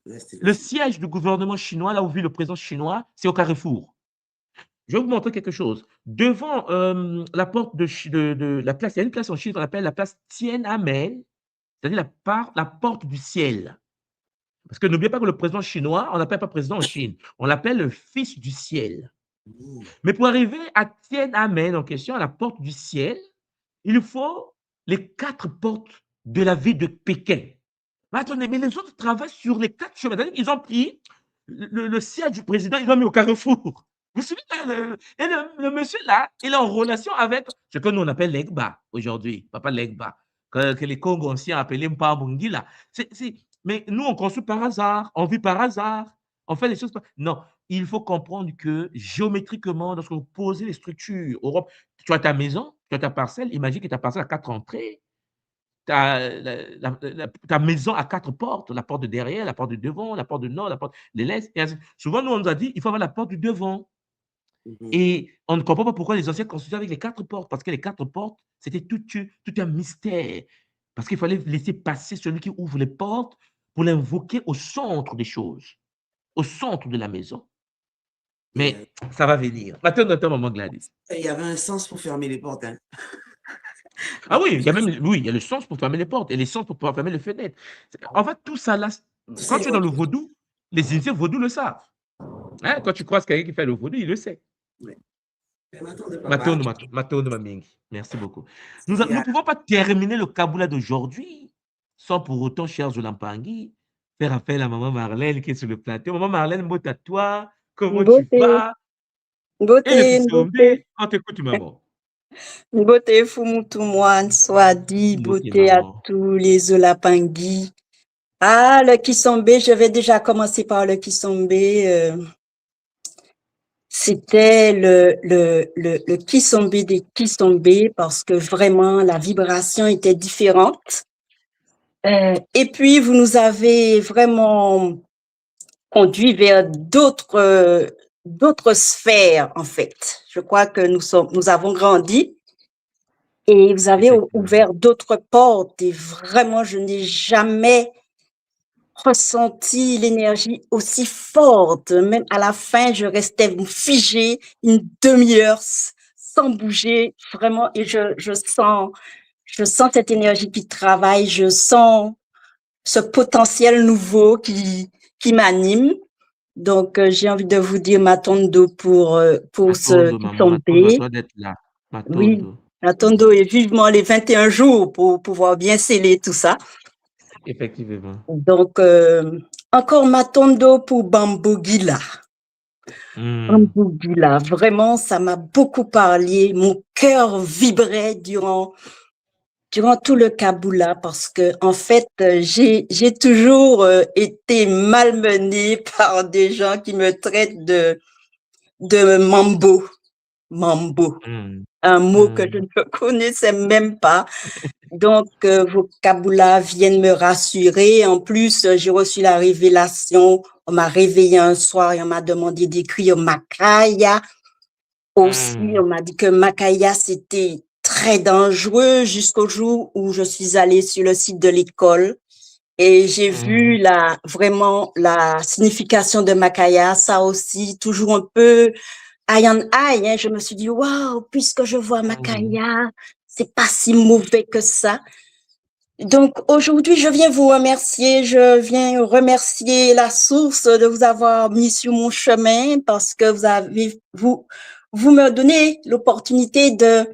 Restez Le aussi. siège du gouvernement chinois, là où vit le président chinois, c'est au carrefour. Je vais vous montrer quelque chose. Devant la porte de la place, il y a une place en Chine qu'on appelle la place Tiananmen, c'est-à-dire la porte du ciel. Parce que n'oubliez pas que le président chinois, on n'appelle pas président en Chine, on l'appelle le fils du ciel. Mhm. Mais pour arriver à Tiananmen en question, à la porte du ciel, il faut les 4 portes de la ville de Pékin. Mais attendez, mais les autres travaillent sur les 4 chemins. C'est-à-dire qu'ils ont pris le siège du président, ils l'ont mis au carrefour. Vous suivez? Et le monsieur là, il est en relation avec ce que nous on appelle l'Egba aujourd'hui, papa l'Egba, que les Congos anciens appelaient Mpabungi là. Mais nous, on construit par hasard, on vit par hasard, on fait les choses par... Non, il faut comprendre que géométriquement, lorsque vous posez les structures, Europe, tu as ta maison, tu as ta parcelle, imagine que ta parcelle a 4 entrées, ta maison a 4 portes, la porte de derrière, la porte de devant, la porte de nord, la porte de l'est. Souvent, nous, on nous a dit, il faut avoir la porte du devant. Mhm. Et on ne comprend pas pourquoi les anciens construisaient avec les 4 portes, parce que les 4 portes, c'était tout un mystère. Parce qu'il fallait laisser passer celui qui ouvre les portes pour l'invoquer au centre des choses, au centre de la maison. Et, Mais ça va venir. Attends, maman Gladys. il y avait un sens pour fermer les portes. Hein. Ah oui, il y a le sens pour fermer les portes et le sens pour pouvoir fermer les fenêtres. En fait, tout ça là, Tout ça quand est tu es dans le relié. vaudou, les initiés vaudou le savent. Hein, quand tu croises quelqu'un qui fait le vaudou, il le sait. Ouais. Mais maintenant, de papa, Matondo Mamingi. Merci beaucoup. Nous il y ne a- pouvons pas terminer le Kaboula d'aujourd'hui sans pour autant, cher Jolampangi, faire appel à maman Marlène qui est sur le plateau. Maman Marlène, mot à toi, comment tu Beauté, vas? Et le beauté, Kisombe, beauté, on t'écoute, maman. beauté Fumutumwan, Swadi, Beauté, beauté à maman. tous les Olapangui. Ah, le Kisombe, je vais déjà commencer par le Kisombe. C'était le Kisombe des Kisombe parce que vraiment la vibration était différente. Et puis, vous nous avez vraiment conduit vers d'autres sphères, en fait. Je crois que nous avons grandi. Et vous avez Effectivement. ouvert d'autres portes et vraiment, je n'ai jamais ressenti l'énergie aussi forte. Même à la fin, je restais figée une demi-heure sans bouger, vraiment. Et je sens cette énergie qui travaille, je sens ce potentiel nouveau qui m'anime. Donc, j'ai envie de vous dire Matondo pour ce Matondo, qui maman. Matondo à tombé. toi d'être là. Oui, Matondo. attendons et vivement les 21 jours pour pouvoir bien sceller tout ça. Effectivement. Donc, encore Matondo pour Bambogila. Bambogila, vraiment, ça m'a beaucoup parlé. Mon cœur vibrait durant durant tout le Kaboula parce que en fait, j'ai toujours été malmenée par des gens qui me traitent de mambo. Mambo, Hmm. un mot que Hmm. je ne connaissais même pas. Donc, vos Kaboula viennent me rassurer. En plus, j'ai reçu la révélation. On m'a réveillé un soir et on m'a demandé d'écrire Makaya. Aussi, Hmm. on m'a dit que Makaya, c'était très dangereux jusqu'au jour où je suis allée sur le site de l'école et j'ai vu Hmm. vraiment la signification de Makaya. Ça aussi, toujours un peu eye on eye, hein. Je me suis dit, waouh, puisque je vois Hmm. Makaya, c'est pas si mauvais que ça. Donc aujourd'hui, je viens vous remercier. Je viens remercier la source de vous avoir mis sur mon chemin parce que vous me donnez l'opportunité de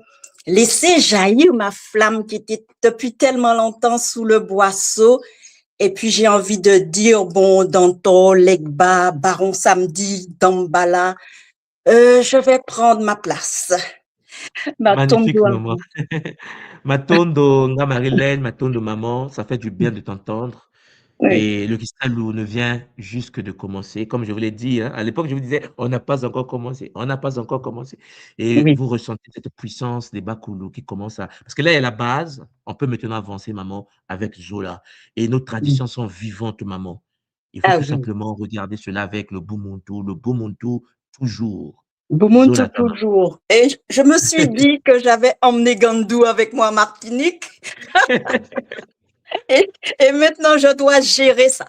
laisser jaillir ma flamme qui était depuis tellement longtemps sous le boisseau. Et puis j'ai envie de dire, bon, Danto, Legba, Baron Samedi, Dambala, je vais prendre ma place. Ma tombe Magnifique, doit maman. Matondo, nga Marilène, Matondo, maman, ça fait du bien de t'entendre. Oui, Et le Kistalou ne vient juste que de commencer. Comme je vous l'ai dit, hein, à l'époque, je vous disais, on n'a pas encore commencé, on n'a pas encore commencé. Et oui. vous ressentez cette puissance des Bakoulou qui commence à... Parce que là, il y a la base, on peut maintenant avancer, maman, avec Zola. Et nos traditions sont vivantes, maman. Il faut Ah tout oui. simplement regarder cela avec le Bumuntu, toujours. Bumuntu Zola, ta maman. toujours. Et je me suis dit que j'avais emmené Gandou avec moi à Martinique et, et maintenant je dois gérer ça.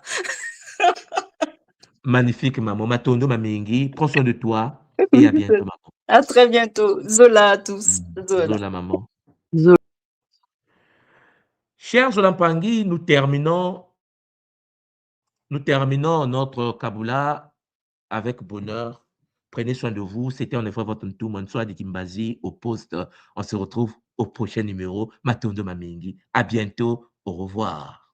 Magnifique, maman. Matondo, Mamengi, prends soin de toi et à bientôt, maman. À très bientôt. Zola à tous. Zola. Zola, maman. Zo- Chers Olampangi, nous terminons notre Kaboula avec bonheur. Prenez soin de vous. C'était en effet votre tout Mansoua de Kimbazi au poste. On se retrouve au prochain numéro. Matondo Mamengi. À bientôt. Au revoir.